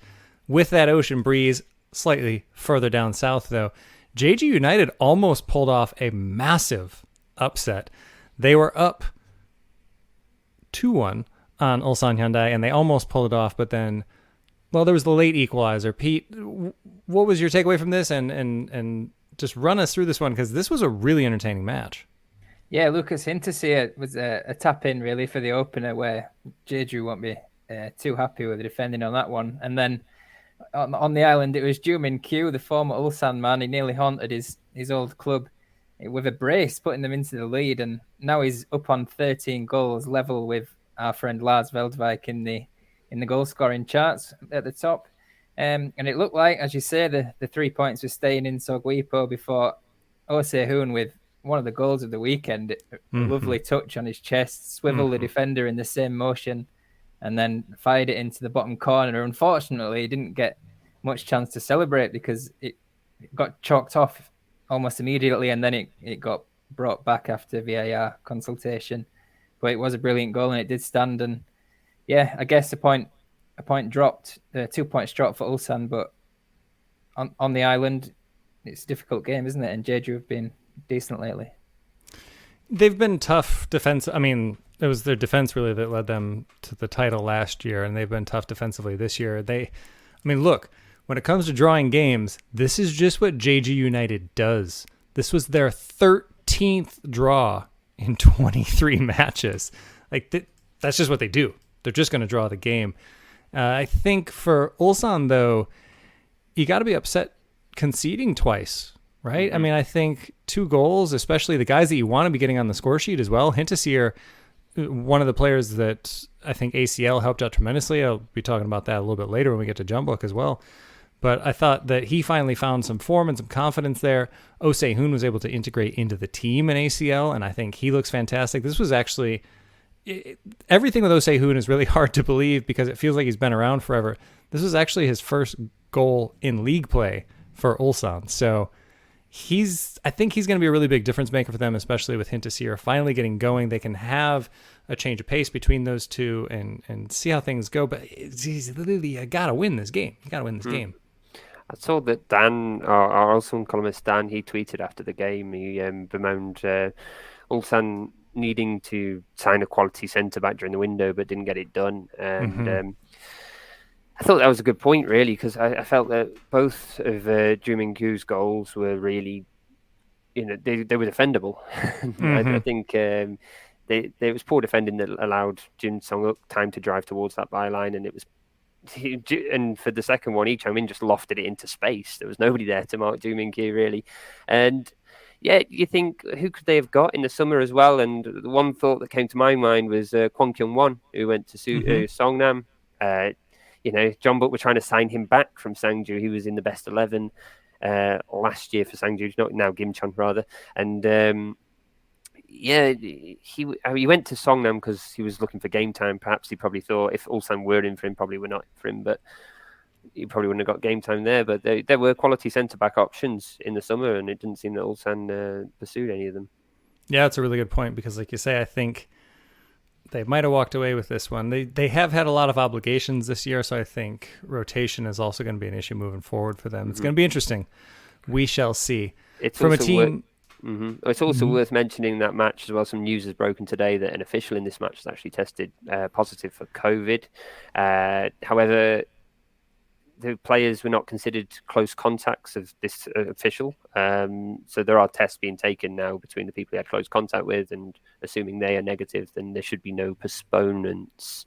with that ocean breeze, slightly further down south, though, Jeju United almost pulled off a massive upset. They were up 2-1 on Ulsan Hyundai, and they almost pulled it off, but then, well, there was the late equalizer. Pete, what was your takeaway from this? And just run us through this one, because this was a really entertaining match. Yeah, Lucas Hinterseer was a tap-in, really, for the opener, where Jeju won't be too happy with the defending on that one. And then on the island, it was Joo-min Kyu, the former Ulsan man. He nearly haunted his old club with a brace, putting them into the lead. And now he's up on 13 goals, level with our friend Lars Veldwijk in the goal-scoring charts at the top. And it looked like, as you say, the 3 points were staying in Sogwipo before Oh Se-hoon with one of the goals of the weekend. A lovely touch on his chest, swivel the defender in the same motion, and then fired it into the bottom corner. Unfortunately, he didn't get much chance to celebrate because it got chalked off almost immediately, and then it got brought back after VAR consultation. But it was a brilliant goal, and it did stand. And yeah, I guess a point dropped, 2 points dropped for Ulsan, but on the island, it's a difficult game, isn't it? And Jeju have been decent lately. They've been tough defense. I mean, it was their defense really that led them to the title last year, and they've been tough defensively this year. Look, when it comes to drawing games, this is just what Jeju United does. This was their 13th draw in 23 matches. That's just what they do. They're just going to draw the game. I think for Ulsan, though, you got to be upset conceding twice, right? I mean, I think 2 goals, especially the guys that you want to be getting on the score sheet as well. Hinterseer, one of the players that I think ACL helped out tremendously. I'll be talking about that a little bit later when we get to Jeonbuk as well. But I thought that he finally found some form and some confidence there. Oh Se-hoon was able to integrate into the team in ACL, and I think he looks fantastic. This was actually... everything with Oh Se-hoon is really hard to believe because it feels like he's been around forever. This was actually his first goal in league play for Ulsan. So I think he's going to be a really big difference maker for them, especially with Hinterseer finally getting going. They can have a change of pace between those two and see how things go. But you got to win this game. You got to win this game. I saw that Dan, our Ulsan columnist Dan, he tweeted after the game. He bemoaned Ulsan needing to sign a quality centre-back during the window, but didn't get it done. And I thought that was a good point, really, because I felt that both of Joo-min Kyu's goals were really, they were defendable. I think there was poor defending that allowed Jin Sung-uk time to drive towards that byline, and and for the second one, Lee Chang-min just lofted it into space. There was nobody there to mark Joo-min Kyu, really. And yeah, you think, who could they have got in the summer as well? And the one thought that came to my mind was Kwon Kyung-won, who went to Songnam. Jeonbuk were trying to sign him back from Sangju. He was in the best 11 last year for Sangju, not now Gimcheon rather. And he went to Songnam because he was looking for game time. Perhaps he probably thought if Ulsan were in for him, probably were not for him, but he probably wouldn't have got game time there. But there were quality centre-back options in the summer, and it didn't seem that Ulsan pursued any of them. Yeah, that's a really good point because, like you say, I think they might have walked away with this one. They have had a lot of obligations this year, so I think rotation is also going to be an issue moving forward for them. Mm-hmm. It's going to be interesting. We shall see. It's from a team... It's also worth mentioning that match as well. Some news has broken today that an official in this match has actually tested positive for COVID. However, the players were not considered close contacts of this official. So there are tests being taken now between the people he had close contact with, and assuming they are negative, then there should be no postponements.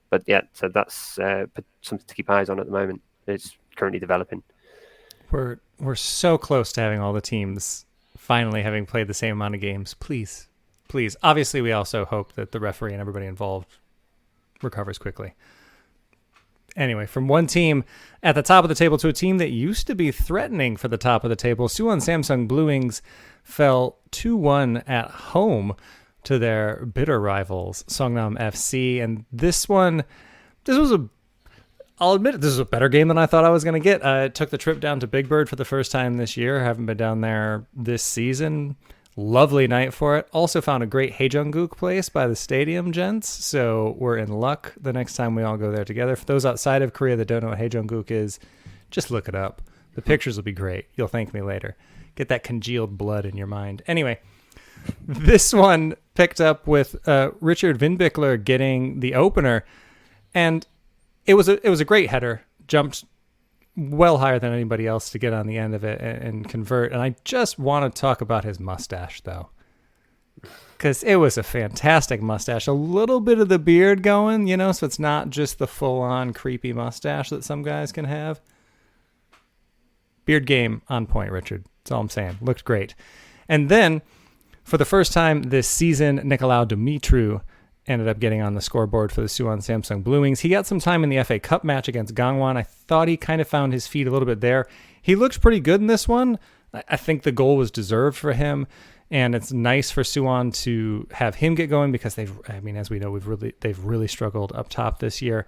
But yeah, so that's something to keep eyes on at the moment. It's currently developing. We're so close to having all the teams finally having played the same amount of games. Please. Obviously, we also hope that the referee and everybody involved recovers quickly. Anyway, from one team at the top of the table to a team that used to be threatening for the top of the table, Suwon Samsung Blue Wings fell 2-1 at home to their bitter rivals, Songnam FC. And I'll admit this was a better game than I thought I was going to get. I took the trip down to Big Bird for the first time this year. I haven't been down there this season. Lovely night for it. Also found a great Haejungguk place by the stadium, gents. So we're in luck the next time we all go there together. For those outside of Korea that don't know what Haejungguk is, just look it up. The pictures will be great. You'll thank me later. Get that congealed blood in your mind. Anyway, this one picked up with Richard Vindbickler getting the opener. And it was a great header. Jumped well higher than anybody else to get on the end of it and convert. And I just want to talk about his mustache, though, because it was a fantastic mustache. A little bit of the beard going, so it's not just the full-on creepy mustache that some guys can have. Beard game on point, Richard. That's all I'm saying. Looked great. And then, for the first time this season, Nicolau Dumitru ended up getting on the scoreboard for the Suwon Samsung Blue Wings. He got some time in the FA Cup match against Gangwon. I thought he kind of found his feet a little bit there. He looked pretty good in this one. I think the goal was deserved for him, and it's nice for Suwon to have him get going because as we know, they've really struggled up top this year.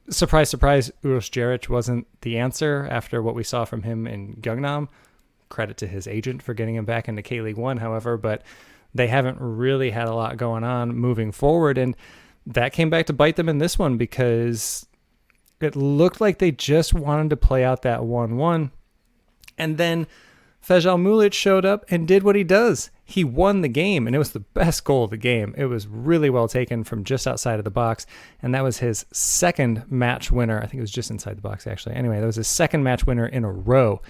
Surprise, surprise, Uros Jeric wasn't the answer after what we saw from him in Jeonnam. Credit to his agent for getting him back into K-League 1, however, but they haven't really had a lot going on moving forward, and that came back to bite them in this one because it looked like they just wanted to play out that 1-1. And then Fejal Mulic showed up and did what he does. He won the game, and it was the best goal of the game. It was really well taken from just outside of the box, and that was his second match winner. I think it was just inside the box, actually. Anyway, that was his second match winner in a row,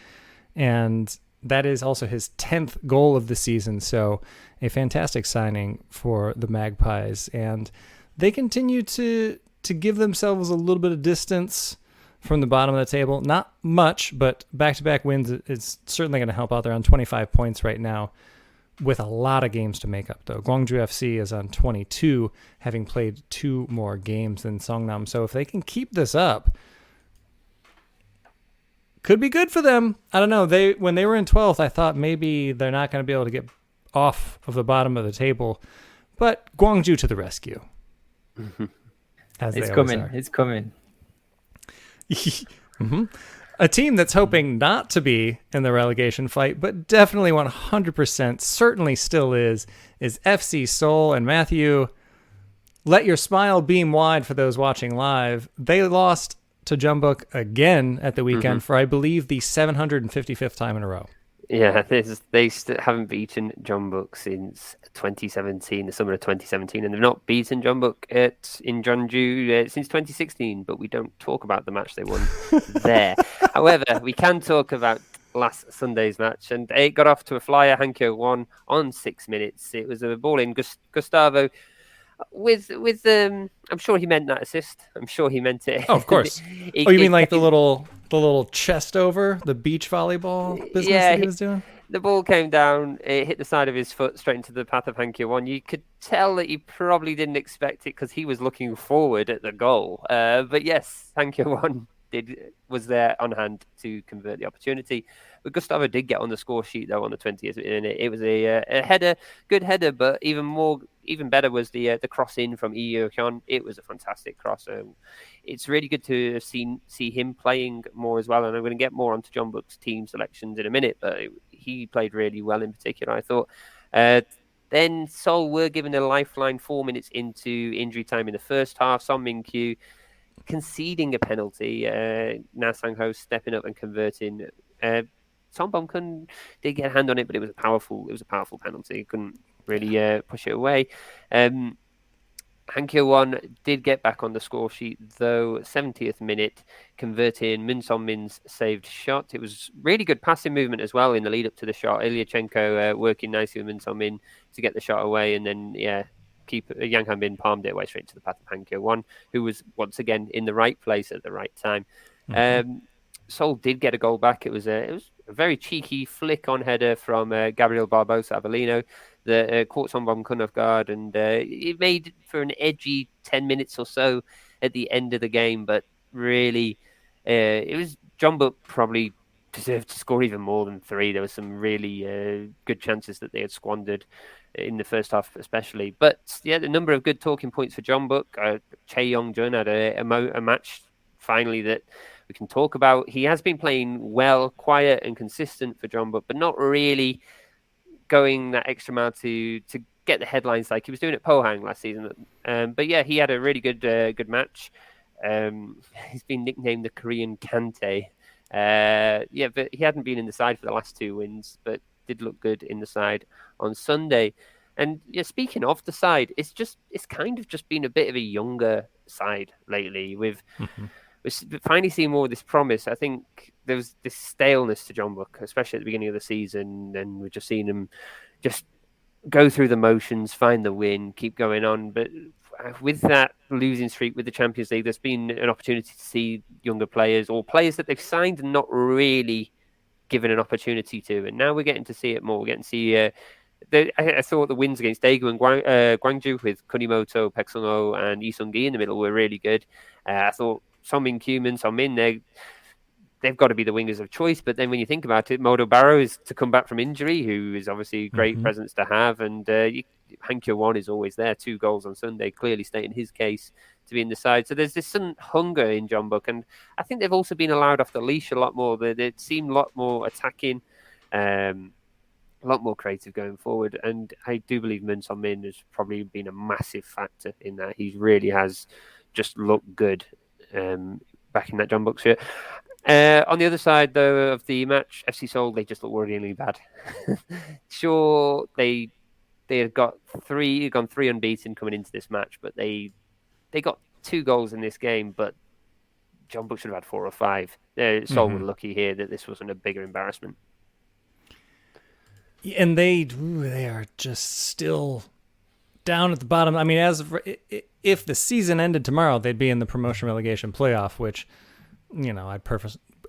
and that is also his 10th goal of the season, so a fantastic signing for the Magpies. And they continue to give themselves a little bit of distance from the bottom of the table. Not much, but back-to-back wins is certainly going to help out. They're on 25 points right now with a lot of games to make up, though. Gwangju FC is on 22, having played 2 more games than Songnam. So if they can keep this up, could be good for them. I don't know. When they were in 12th, I thought maybe they're not going to be able to get off of the bottom of the table. But Gwangju to the rescue. It's coming. Mm-hmm. A team that's hoping not to be in the relegation fight, but definitely 100% certainly still is FC Seoul. And Matthew, let your smile beam wide for those watching live. They lost to Jeonbuk again at the weekend for, I believe, the 755th time in a row. Yeah, they haven't beaten Jeonbuk since 2017, the summer of 2017, and they've not beaten Jeonbuk in Jeonju since 2016, but we don't talk about the match they won there. However, we can talk about last Sunday's match, and it got off to a flyer. Hankyo won on 6 minutes. It was a ball in. Gustavo with I'm sure he meant that assist. I'm sure he meant it. Oh, of course. You mean like the little chest over, the beach volleyball business that he was doing? the ball came down, it hit the side of his foot straight into the path of Hangkyo-won. You could tell that he probably didn't expect it because he was looking forward at the goal. But yes, Hangkyo-won was there on hand to convert the opportunity. But Gustavo did get on the score sheet though on the 20th minute. It was a header, good header, but even better was the cross in from Lee Hyun. It was a fantastic cross. It's really good to see him playing more as well. And I'm going to get more onto Jeonbuk's team selections in a minute, but he played really well in particular, I thought. Then Seoul were given a lifeline 4 minutes into injury time in the first half. Son Min-kyu conceding a penalty. Na Sang-ho stepping up and converting. Son Bom-kun did get a hand on it, but it was a powerful penalty. Couldn't really push it away. Hangkyo-won did get back on the score sheet, though, 70th minute, converting Min Son-min's saved shot. It was really good passing movement as well in the lead up to the shot. Ilyachenko working nicely with Min Son-min to get the shot away, and then, keeper Yang Han-bin palmed it away straight to the path of Hangkyo-won, who was once again in the right place at the right time. Mm-hmm. Seoul did get a goal back. It was a very cheeky flick-on header from Gabriel Barbosa Avellino that caught Son Bom-kun off guard, and it made for an edgy 10 minutes or so at the end of the game. But really, it was Jeonbuk probably deserved to score even more than 3. There were some really good chances that they had squandered in the first half especially. But yeah, the number of good talking points for Jeonbuk. Chae Young-jun had a match finally that we can talk about. He has been playing well, quiet and consistent for Jeonbuk, but not really going that extra mile to get the headlines like he was doing at Pohang last season. But yeah, he had a really good match. He's been nicknamed the Korean Kante. But he hadn't been in the side for the last 2 wins, but did look good in the side on Sunday. And yeah, speaking of the side, it's kind of just been a bit of a younger side lately. We're finally seeing more of this promise. I think there was this staleness to Jeonbuk, especially at the beginning of the season, and we've just seen him just go through the motions, find the win, keep going on. But with that losing streak with the Champions League, there's been an opportunity to see younger players or players that they've signed and not really given an opportunity to. And now we're getting to see it more. We're getting to see... I thought the wins against Daegu and Gwangju with Kunimoto, Paek Sung-ho and Lee Sung-gi in the middle were really good. I thought Son Min-kyu, Min Son-min, they've got to be the wingers of choice. But then when you think about it, Modo Barrow is to come back from injury, who is obviously a great presence to have. And Hangkyo-won is always there. 2 goals on Sunday, clearly stating his case to be in the side. So there's this sudden hunger in Jeonbuk. And I think they've also been allowed off the leash a lot more. They seem a lot more attacking, a lot more creative going forward. And I do believe Min Son-min has probably been a massive factor in that. He really has just looked good back in that Jeonbuk shirt. On the other side, though, of the match, FC Seoul, they just look worryingly bad. Sure, they had gone 3 unbeaten coming into this match, but they got 2 goals in this game, but Jeonbuk should have had 4 or 5. Seoul were lucky here that this wasn't a bigger embarrassment. And they are just still down at the bottom. I mean, if the season ended tomorrow, they'd be in the promotion relegation playoff, which,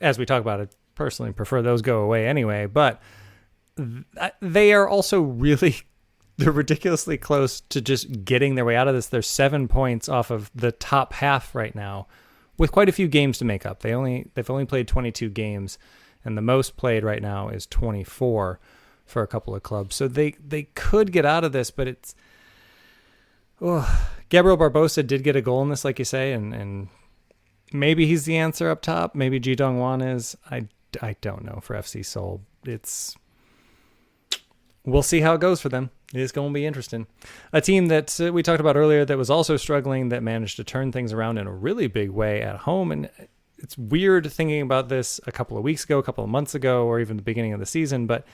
as we talk about it, personally prefer those go away anyway. But they are also they're ridiculously close to just getting their way out of this. They're 7 points off of the top half right now, with quite a few games to make up. They've only played 22 games, and the most played right now is 24 for a couple of clubs. So they could get out of this, but it's... Gabriel Barbosa did get a goal in this, like you say, and maybe he's the answer up top. Maybe Ji Dong-won is. I don't know for FC Seoul. We'll see how it goes for them. It's going to be interesting. A team that we talked about earlier that was also struggling, that managed to turn things around in a really big way at home. And it's weird thinking about this a couple of weeks ago, a couple of months ago, or even the beginning of the season, but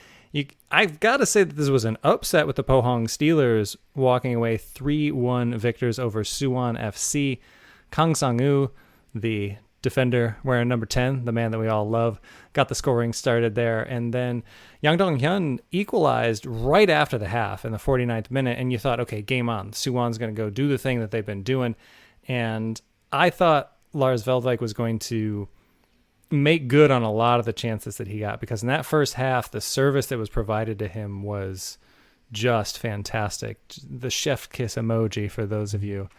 I've got to say that this was an upset with the Pohang Steelers walking away 3-1 victors over Suwon FC. Kang Sang-woo, the defender wearing number 10, the man that we all love, got the scoring started there. And then Yang Dong-hyun equalized right after the half in the 49th minute. And you thought, okay, game on. Suwon's going to go do the thing that they've been doing. And I thought Lars Veldvik was going to make good on a lot of the chances that he got, because in that first half, the service that was provided to him was just fantastic. The chef kiss emoji for those of you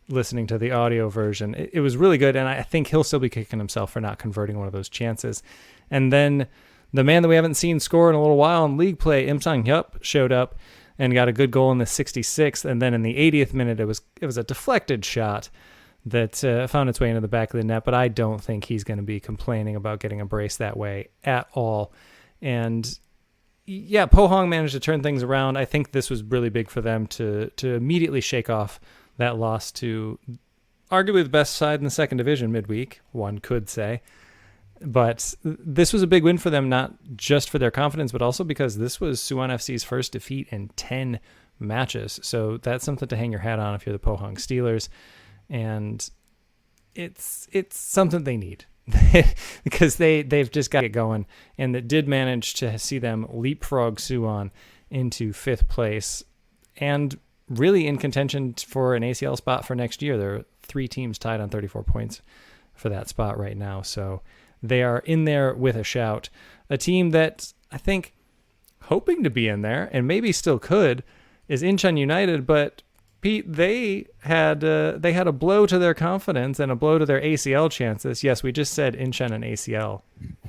listening to the audio version. It was really good, and I think he'll still be kicking himself for not converting one of those chances. And then the man that we haven't seen score in a little while in league play, Im Sang-hyup, showed up and got a good goal in the 66th, and then in the 80th minute, it was a deflected shot that found its way into the back of the net, but I don't think he's going to be complaining about getting a brace that way at all. And yeah, Pohang managed to turn things around. I think this was really big for them to immediately shake off that loss to arguably the best side in the second division midweek, one could say. But this was a big win for them, not just for their confidence, but also because this was Suwon FC's first defeat in 10 matches. So that's something to hang your hat on if you're the Pohang Steelers. And it's something they need because they've just got to get going. And it did manage to see them leapfrog Suwon into 5th place and really in contention for an ACL spot for next year. There are 3 teams tied on 34 points for that spot right now. So they are in there with a shout. A team that I think hoping to be in there and maybe still could is Incheon United, but Pete, they had a blow to their confidence and a blow to their ACL chances. Yes, we just said Incheon and ACL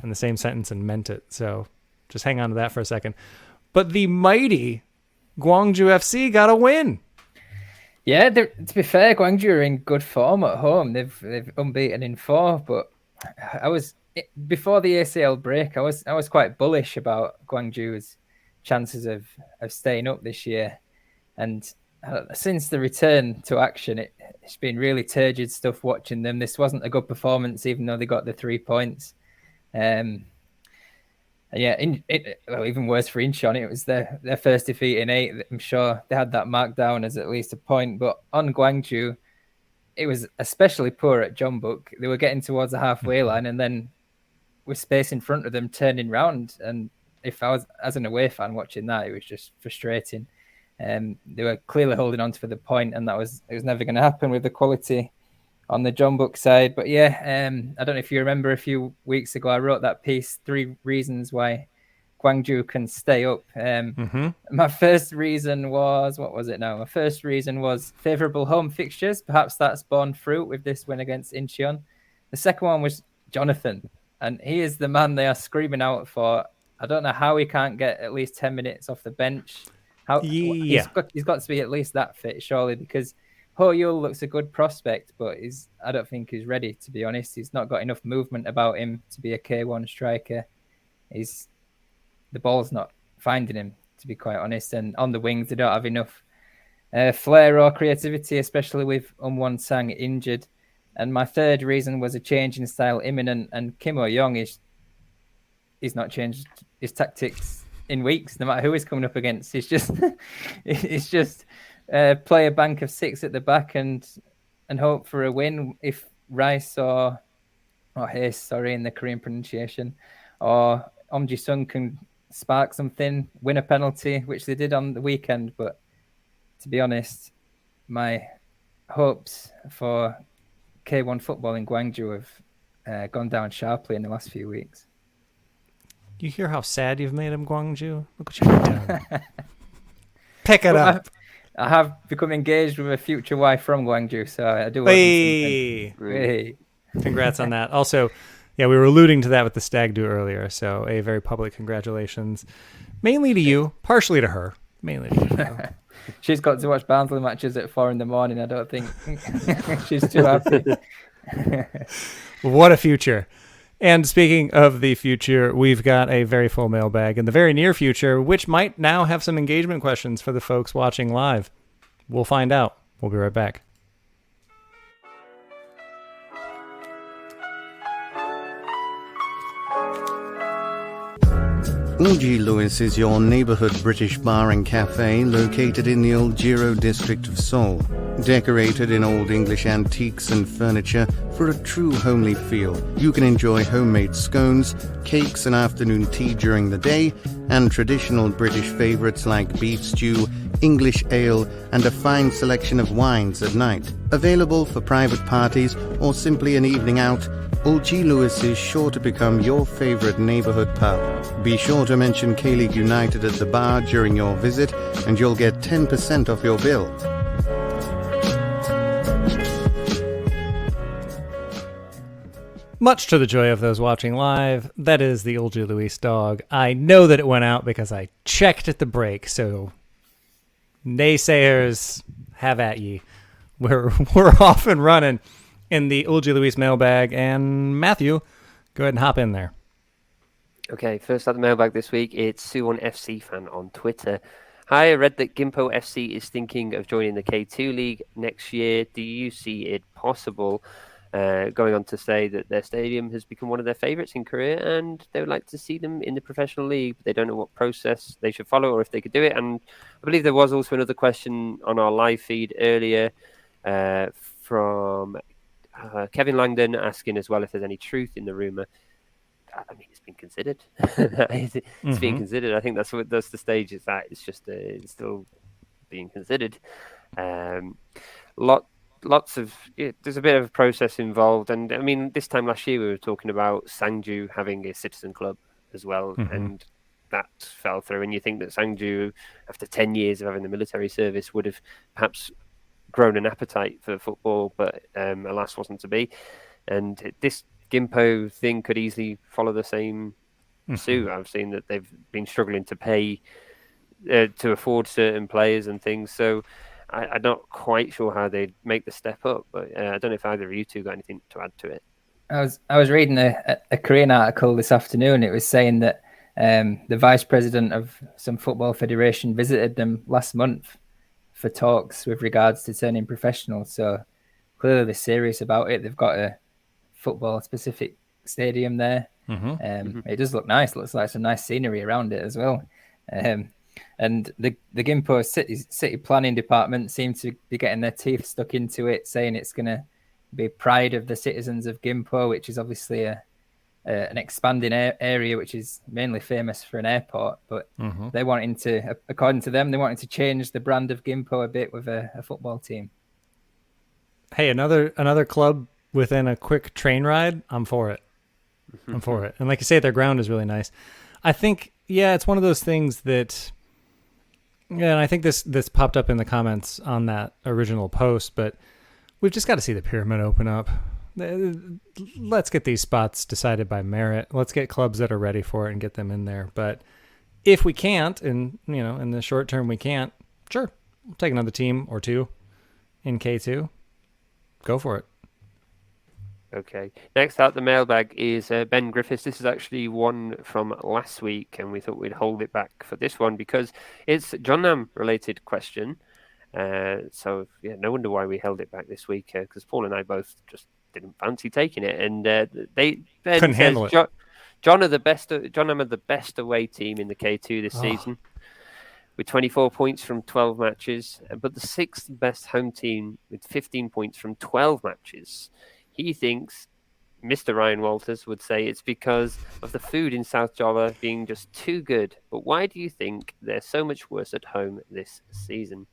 in the same sentence and meant it. So just hang on to that for a second. But the mighty Gwangju FC got a win. Yeah, to be fair, Gwangju are in good form at home. They've unbeaten in 4, but before the ACL break, I was quite bullish about Gwangju's chances of staying up this year. And since the return to action, it's been really turgid stuff watching them. This wasn't a good performance, even though they got the 3 points. Even worse for Incheon. It was their first defeat in 8. I'm sure they had that marked down as at least a point. But on Gwangju, it was especially poor at Jeonbuk. They were getting towards the halfway line, and then with space in front of them, turning round. And if I was as an away fan watching that, it was just frustrating. They were clearly holding on for the point, and it was never going to happen with the quality on the Jeonbuk side. But yeah, I don't know if you remember a few weeks ago, I wrote that piece, 3 reasons why Gwangju can stay up. My first reason was, what was it now? My first reason was favourable home fixtures. Perhaps that's borne fruit with this win against Incheon. The second one was Jonathan, and he is the man they are screaming out for. I don't know how he can't get at least 10 minutes off the bench. He's got to be at least that fit, surely, because Ho Yul looks a good prospect, but I don't think he's ready, to be honest. He's not got enough movement about him to be a K1 striker. The ball's not finding him, to be quite honest. And on the wings, they don't have enough flair or creativity, especially with Won Sang injured. And my third reason was a change in style imminent, and Kim Oh-young he's not changed his tactics in weeks, no matter who he's coming up against. He's just play a bank of 6 at the back and hope for a win. If Rice or Hayes, sorry, in the Korean pronunciation, or Ji-sung can spark something, win a penalty, which they did on the weekend. But to be honest, my hopes for K1 football in Gwangju have gone down sharply in the last few weeks. You hear how sad you've made him, Gwangju? Look what you've done. Pick it up. I have become engaged with a future wife from Gwangju, so I do. Hey. Congrats on that. Also, yeah, we were alluding to that with the stag do earlier, so a very public congratulations, mainly to you, partially to her, mainly to you. She's got to watch Barnsley matches at 4 a.m. I don't think she's too happy. What a future. And speaking of the future, we've got a very full mailbag in the very near future, which might now have some engagement questions for the folks watching live. We'll find out. We'll be right back. Eulji Lewis is your neighborhood British bar and cafe located in the Old district of Seoul. Decorated in old English antiques and furniture for a true homely feel, you can enjoy homemade scones, cakes and afternoon tea during the day, and traditional British favourites like beef stew, English ale, and a fine selection of wines at night. Available for private parties or simply an evening out, Eulji Lewis is sure to become your favorite neighborhood pub. Be sure to mention K-League United at the bar during your visit, and you'll get 10% off your bill. Much to the joy of those watching live, that is the Eulji Lewis dog. I know that it went out because I checked at the break, so naysayers, have at ye. We're off and running in the Eulji Lewis mailbag, and Matthew, go ahead and hop in there. Okay, first out the mailbag this week, it's Suwon FC fan on Twitter. Hi, I read that Gimpo FC is thinking of joining the K2 League next year. Do you see it possible? Going on to say that their stadium has become one of their favourites in Korea, and they would like to see them in the professional league, but they don't know what process they should follow or if they could do it. And I believe there was also another question on our live feed earlier from Kevin Langdon asking as well if there's any truth in the rumour. I mean, it's been considered. It's being considered. I think that's the stage it's at. It's just it's still being considered. Lots of there's a bit of a process involved, and I mean, this time last year we were talking about Sangju having a citizen club as well, and that fell through. And you think that Sangju, after 10 years of having the military service, would have perhaps grown an appetite for football, but alas, wasn't to be. And this Gimpo thing could easily follow the same suit. I've seen that they've been struggling to pay to afford certain players and things, so I'm not quite sure how they'd make the step up, but I don't know if either of you two got anything to add to it. I was reading a Korean article this afternoon. It was saying that the vice president of some football federation visited them last month for talks with regards to turning professional. So clearly they're serious about it. They've got a football-specific stadium there. It does look nice. It looks like some nice scenery around it as well. And the Gimpo city planning department seem to be getting their teeth stuck into it, saying it's going to be pride of the citizens of Gimpo, which is obviously an expanding area, which is mainly famous for an airport. But they wanting to, according to them, they wanted to change the brand of Gimpo a bit with a football team. Hey, another club within a quick train ride. I'm for it. I'm for it. And like you say, their ground is really nice. I think, it's one of those things that. Yeah, and I think this popped up in the comments on that original post, but we've just got to see the pyramid open up. Let's get these spots decided by merit. Let's get clubs that are ready for it and get them in there. But if we can't, and in the short term we can't, sure, we'll take another team or two in K2. Go for it. Okay. Next out the mailbag is Ben Griffiths. This is actually one from last week, and we thought we'd hold it back for this one because it's Jeonnam related question. So no wonder why we held it back this week, because Paul and I both just didn't fancy taking it, and Ben couldn't handle it. Jeonnam are the best away team in the K2 this season, with 24 points from 12 matches, but the sixth best home team with 15 points from 12 matches. He thinks, Mr. Ryan Walters would say it's because of the food in South Java being just too good. But why do you think they're so much worse at home this season?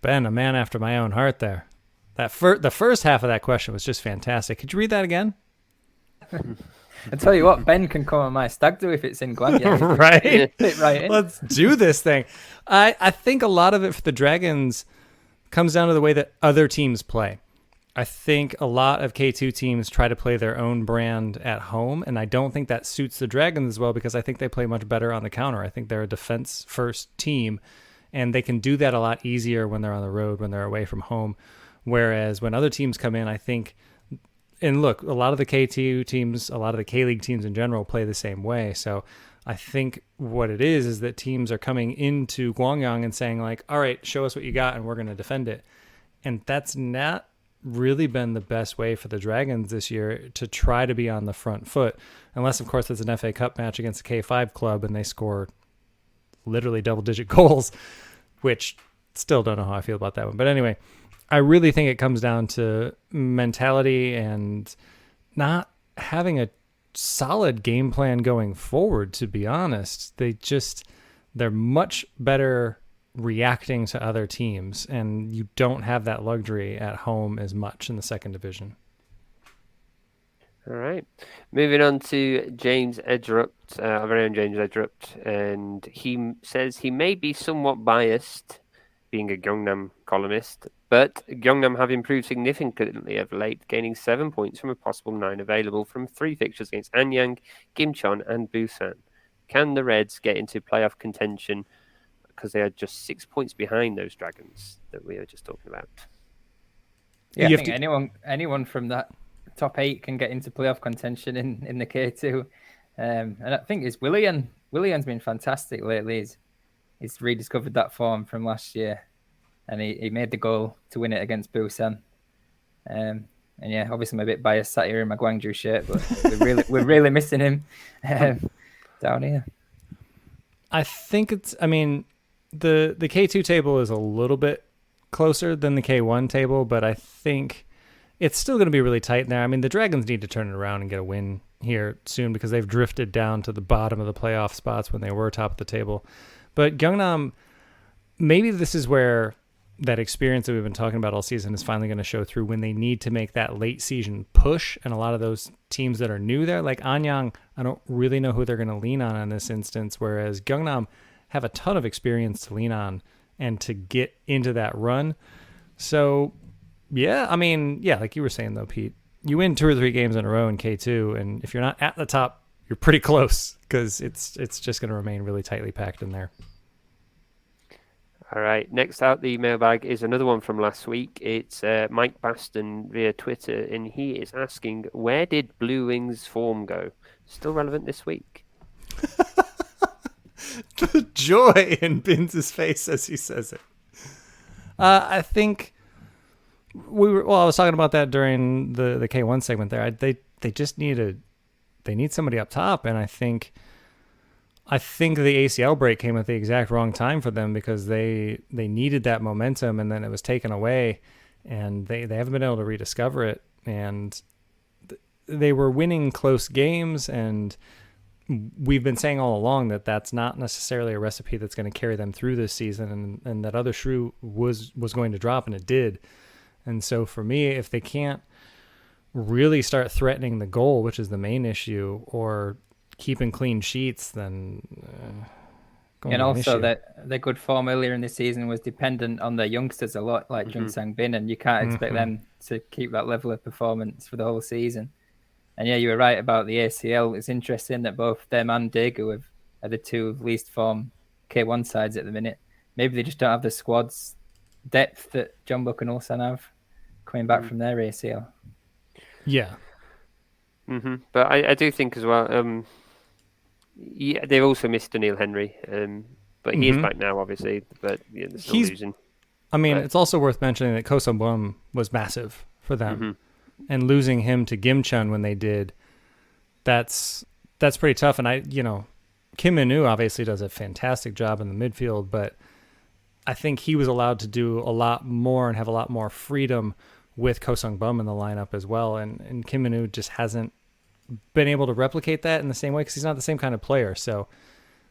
Ben, a man after my own heart there. The first half of that question was just fantastic. Could you read that again? I tell you what, Ben can come on my stag do if it's in Gangwon. Right? Fit right in. Let's do this thing. I think a lot of it for the Dragons comes down to the way that other teams play. I think a lot of K2 teams try to play their own brand at home, and I don't think that suits the Dragons as well because I think they play much better on the counter. I think they're a defense-first team, and they can do that a lot easier when they're on the road, when they're away from home. Whereas when other teams come in, I think, and look, a lot of the K2 teams, a lot of the K-League teams in general play the same way. So I think what it is that teams are coming into Gwangyang and saying like, all right, show us what you got and we're going to defend it. And that's not really been the best way for the Dragons this year to try to be on the front foot, unless of course it's an FA Cup match against a K5 club and they score literally double-digit goals, which still don't know how I feel about that one. But anyway, I really think it comes down to mentality and not having a solid game plan going forward, to be honest. They're much better reacting to other teams, and you don't have that luxury at home as much in the second division. All right. Moving on to James Edgerupt, our very own James Edgerupt, and says he may be somewhat biased, being a Gangnam columnist, but Gangnam have improved significantly of late, gaining 7 points from a possible 9 available from 3 fixtures against Anyang, Gimcheon, and Busan. Can the Reds get into playoff contention because they are just 6 points behind those Dragons that we were just talking about? Yeah, I think anyone from that top 8 can get into playoff contention in the K2. And I think it's Willian. Willian's been fantastic lately. He's rediscovered that form from last year, and he made the goal to win it against Busan. And yeah, obviously I'm a bit biased sat here in my Gwangju shirt, but we're really missing him down here. I think the K2 table is a little bit closer than the K1 table, but I think it's still going to be really tight in there. I mean, the Dragons need to turn it around and get a win here soon because they've drifted down to the bottom of the playoff spots when they were top of the table. But Gangnam, maybe this is where that experience that we've been talking about all season is finally going to show through when they need to make that late season push. And a lot of those teams that are new there, like Anyang, I don't really know who they're going to lean on in this instance, whereas Gangnam have a ton of experience to lean on and to get into that run. So, yeah, I mean, yeah, like you were saying, though, Pete, you win 2 or 3 games in a row in K2, and if you're not at the top, you're pretty close because it's just going to remain really tightly packed in there. All right. Next out the mailbag is another one from last week. It's Mike Baston via Twitter, and he is asking, where did Blue Wings' form go? Still relevant this week? The joy in Binns' face as he says it. I think I was talking about that during the K1 segment there. They just need somebody up top, and I think the ACL break came at the exact wrong time for them because they needed that momentum, and then it was taken away, and they haven't been able to rediscover it. And they were winning close games, and we've been saying all along that that's not necessarily a recipe that's going to carry them through this season, and that other shoe was going to drop, and it did. And so for me, if they can't really start threatening the goal, which is the main issue, or keeping clean sheets, then and also that their good form earlier in the season was dependent on their youngsters a lot, like Jun Sang Bin, and you can't expect them to keep that level of performance for the whole season. And yeah, you were right about the ACL. It's interesting that both them and Daegu are the 2 least form K1 sides at the minute. Maybe they just don't have the squad's depth that Jeonbuk and Ulsan have coming back from their ACL. Yeah. But I do think as well, yeah, they've also missed Daniil Henry, but he is back now, obviously. But yeah, they're still losing. I mean, it's also worth mentioning that Ko Sung-bum was massive for them, and losing him to Gimcheon when they did, that's pretty tough. And Kim Min-woo obviously does a fantastic job in the midfield, but I think he was allowed to do a lot more and have a lot more freedom with Ko Sung-bum in the lineup as well. And Kim Min-woo just hasn't been able to replicate that in the same way because he's not the same kind of player. So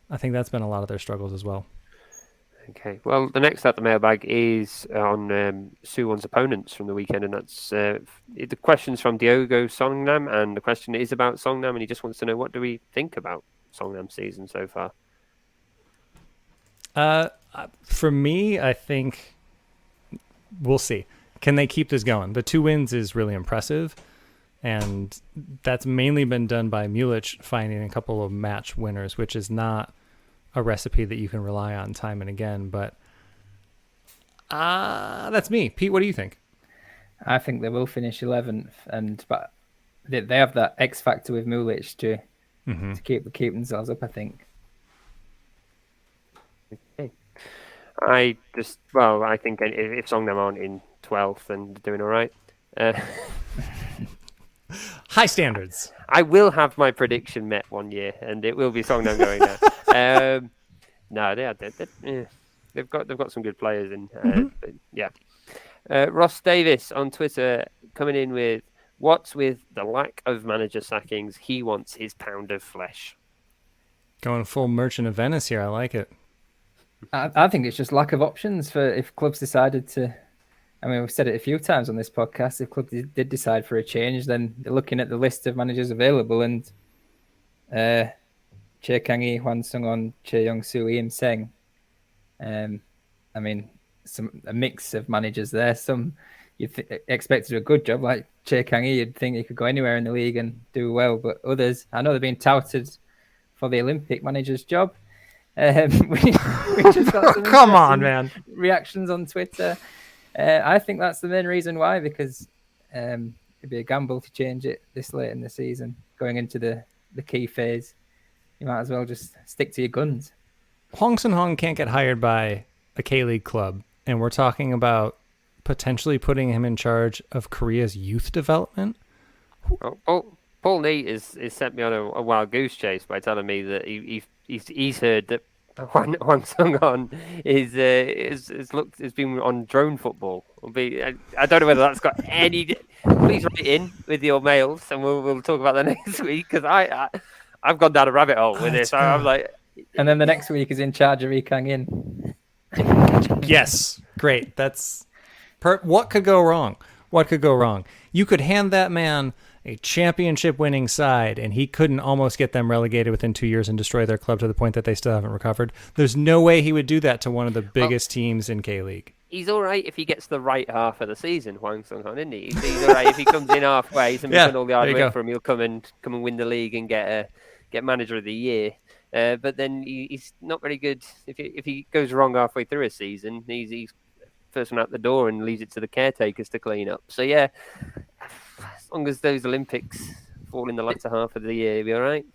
I think that's been a lot of their struggles as well. Okay, well, the next at the mailbag is on Suwon's opponents from the weekend, and that's the question's from Daegu Songnam, and the question is about Songnam, and he just wants to know, what do we think about Songnam's season so far? For me, I think we'll see. Can they keep this going? The 2 wins is really impressive, and that's mainly been done by Mulich finding a couple of match winners, which is not a recipe that you can rely on time and again. But that's me. Pete, what do you think? I think they will finish 11th, but they have that X factor with Mulich to keep themselves up, I think. Okay. I think if Songnam aren't in 12th, then they're doing all right. High standards. I will have my prediction met one year, and it will be Songnam going there. No, they've got some good players in. But yeah. Ross Davis on Twitter coming in with, what's with the lack of manager sackings? He wants his pound of flesh. Going full Merchant of Venice here. I like it. I think it's just lack of options for if clubs decided to I mean, we've said it a few times on this podcast. If club did decide for a change, then they're looking at the list of managers available, and Che Kang-hee, Hwan Sung-on, Che Yong-soo, Im Seng. I mean, a mix of managers there. Some you expect to do a good job, like Che Kang-hee. You'd think he could go anywhere in the league and do well, but others, I know they're being touted for the Olympic manager's job. We just got some Come on, man. reactions on Twitter. I think that's the main reason why, because it'd be a gamble to change it this late in the season, going into the key phase. You might as well just stick to your guns. Hwang Sun-hong can't get hired by a K-League club, and we're talking about potentially putting him in charge of Korea's youth development. Paul Neat has sent me on a wild goose chase by telling me that he's heard that Hwang Sung-on has been on drone football. I don't know whether that's got any. Please write in with your mails, and we'll talk about that next week, because I've gone down a rabbit hole with this. I'm like, and then the next week is in charge of Lee Kang-in. Yes, great. That's what could go wrong? What could go wrong? You could hand that man a championship-winning side, and he couldn't almost get them relegated within 2 years and destroy their club to the point that they still haven't recovered. There's no way he would do that to one of the biggest teams in K-League. He's all right if he gets the right half of the season, Hwang Sung-hon, isn't he? He's all right if he comes in halfway. Somebody's done all the hard work for him. He'll come and win the league and get manager of the year. But then he's not very good if he goes wrong halfway through a season. He's first one out the door and leaves it to the caretakers to clean up. So yeah, as long as those Olympics fall in the latter half of the year, he'll be all right.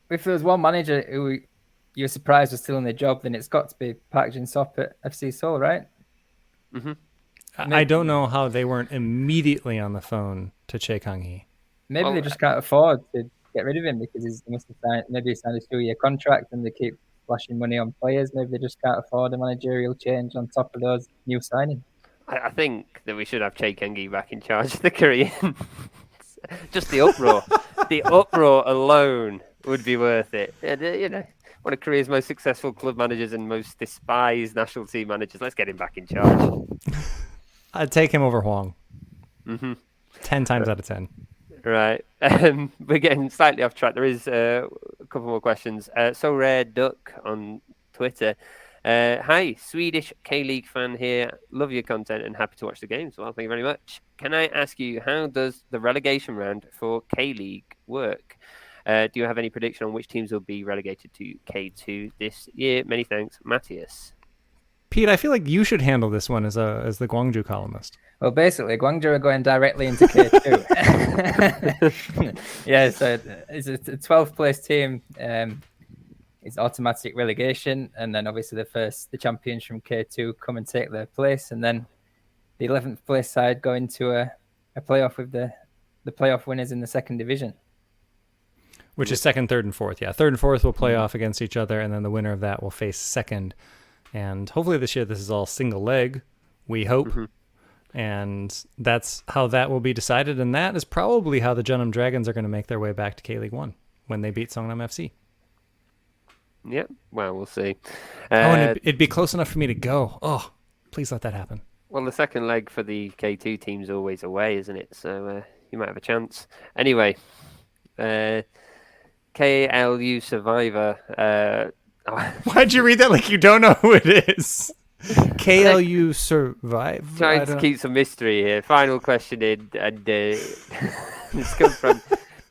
If there was one manager who you were surprised was still in the job, then it's got to be Park Jin-sop at FC Seoul, right? Mm-hmm. I don't know how they weren't immediately on the phone to Che Kang-hee. Maybe they just can't afford to get rid of him because he must have signed a 2-year contract and they keep splashing money on players. Maybe they just can't afford a managerial change on top of those new signings. I think that we should have Che Kang-hee back in charge of the Korean. Just the uproar. The uproar alone would be worth it. And, one of Korea's most successful club managers and most despised national team managers. Let's get him back in charge. I'd take him over Hwang. Mm-hmm. 10 times out of 10. Right. We're getting slightly off track. There is a couple more questions. So Rare Duck on Twitter. Hi, Swedish K-League fan here. Love your content and happy to watch the games. Well, thank you very much. Can I ask you, how does the relegation round for K-League work? Do you have any prediction on which teams will be relegated to K2 this year? Many thanks, Matthias. Pete, I feel like you should handle this one as the Gwangju columnist. Well, basically, Gwangju are going directly into K2. Yeah, so it's a 12th place team. It's automatic relegation, and then obviously the champions from K2 come and take their place, and then the 11th place side go into a playoff with the playoff winners in the second division. Which is second, third, and fourth. Yeah, third and fourth will play off against each other, and then the winner of that will face second. And hopefully this year this is all single leg, we hope. Mm-hmm. And that's how that will be decided. And that is probably how the Jeonnam Dragons are going to make their way back to K-League 1 when they beat Songnam FC. Yeah, well, we'll see. And it'd be close enough for me to go. Oh, please let that happen. Well, the second leg for the K2 team's always away, isn't it? So you might have a chance. Anyway, KLU Survivor. Why'd you read that like you don't know who it is? KLU Survivor. Trying to keep some mystery here. Final question in, and this comes from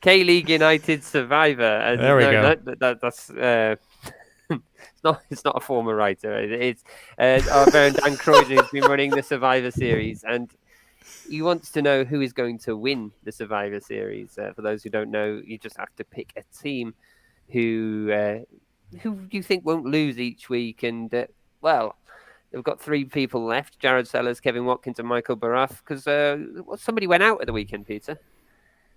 K-League United Survivor. And there we go. That's it's not a former writer. It's our friend Dan Croydon who's been running the Survivor series, and he wants to know who is going to win the Survivor series. For those who don't know, you just have to pick a team who you think won't lose each week. And, they've got 3 people left, Jared Sellers, Kevin Watkins and Michael Baraff, because somebody went out at the weekend, Peter.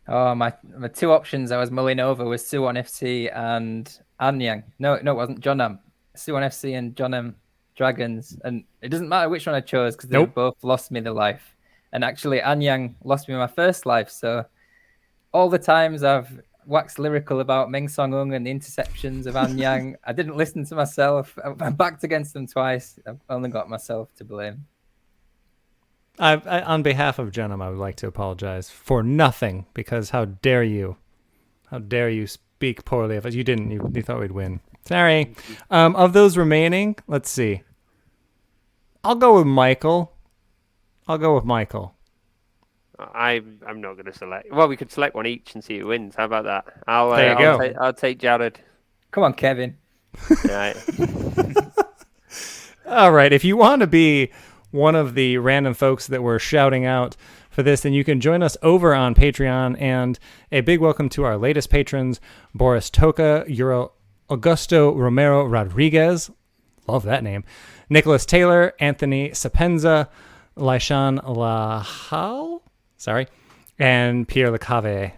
Oh, my 2 options I was mulling over was Suwon FC and Anyang. No, it wasn't. Jeonnam. Suwon FC and Jeonnam Dragons. And it doesn't matter which one I chose because they both lost me the life. And actually, Anyang lost me my first life. So all the times I've waxed lyrical about Meng Song-ung and the interceptions of Anyang, I didn't listen to myself. I backed against them twice. I've only got myself to blame. On behalf of Jeonnam, I would like to apologize for nothing, because how dare you? How dare you speak poorly of us? You didn't. You thought we'd win. Sorry. Of those remaining, let's see. I'll go with Michael. I'm not going to select. Well, we could select one each and see who wins. How about that? There you go. I'll take Jared. Come on, Kevin. Right. All right. If you want to be one of the random folks that we're shouting out for this, then you can join us over on Patreon. And a big welcome to our latest patrons, Boris Toca, Augusto Romero Rodriguez. Love that name. Nicholas Taylor, Anthony Sapenza, Laishan Lahal, and Pierre Lecave.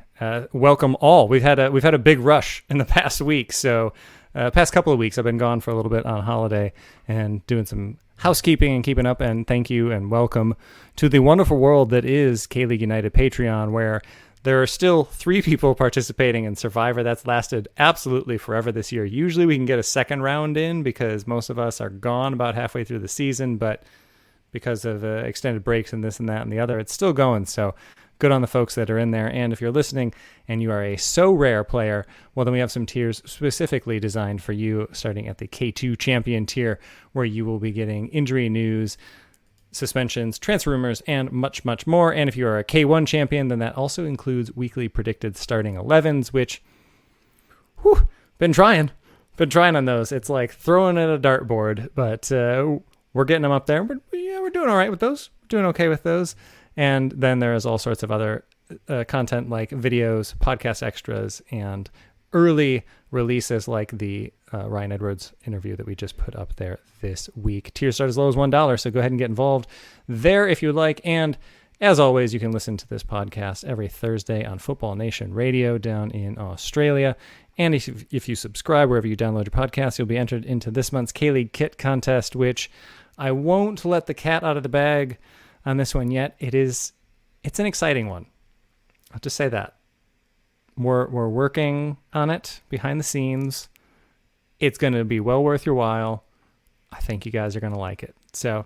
Welcome all. We've had a big rush in the past week. So past couple of weeks, I've been gone for a little bit on holiday and doing some housekeeping and keeping up. And thank you and welcome to the wonderful world that is K-League United Patreon, where there are still 3 people participating in Survivor. That's lasted absolutely forever this year. Usually we can get a second round in because most of us are gone about halfway through the season, but because of extended breaks and this and that and the other, it's still going. So good on the folks that are in there. And if you're listening and you are a So Rare player, well, then we have some tiers specifically designed for you, starting at the K2 champion tier, where you will be getting injury news, suspensions, transfer rumors, and much, much more. And if you are a K1 champion, then that also includes weekly predicted starting 11s, which, been trying on those. It's like throwing at a dartboard, but we're getting them up there. We're doing all right with those. We're doing okay with those. And then there is all sorts of other content like videos, podcast extras, and early releases like the Ryan Edwards interview that we just put up there this week. Tiers start as low as $1, so go ahead and get involved there if you'd like. And as always, you can listen to this podcast every Thursday on Football Nation Radio down in Australia. And if you subscribe wherever you download your podcast, you'll be entered into this month's K-League Kit Contest, which I won't let the cat out of the bag on this one yet. It's an exciting one. I'll just say that. We're working on it behind the scenes. It's going to be well worth your while. I think you guys are going to like it. So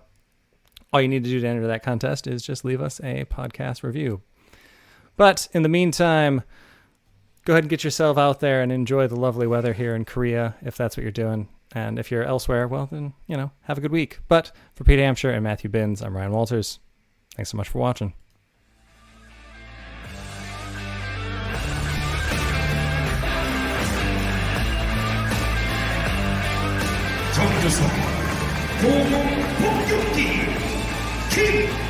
all you need to do to enter that contest is just leave us a podcast review. But in the meantime, go ahead and get yourself out there and enjoy the lovely weather here in Korea, if that's what you're doing. And if you're elsewhere, well, then, have a good week. But for Pete Hampshire and Matthew Binns, I'm Ryan Walters. Thanks so much for watching. 정교성 공격 공격기 킥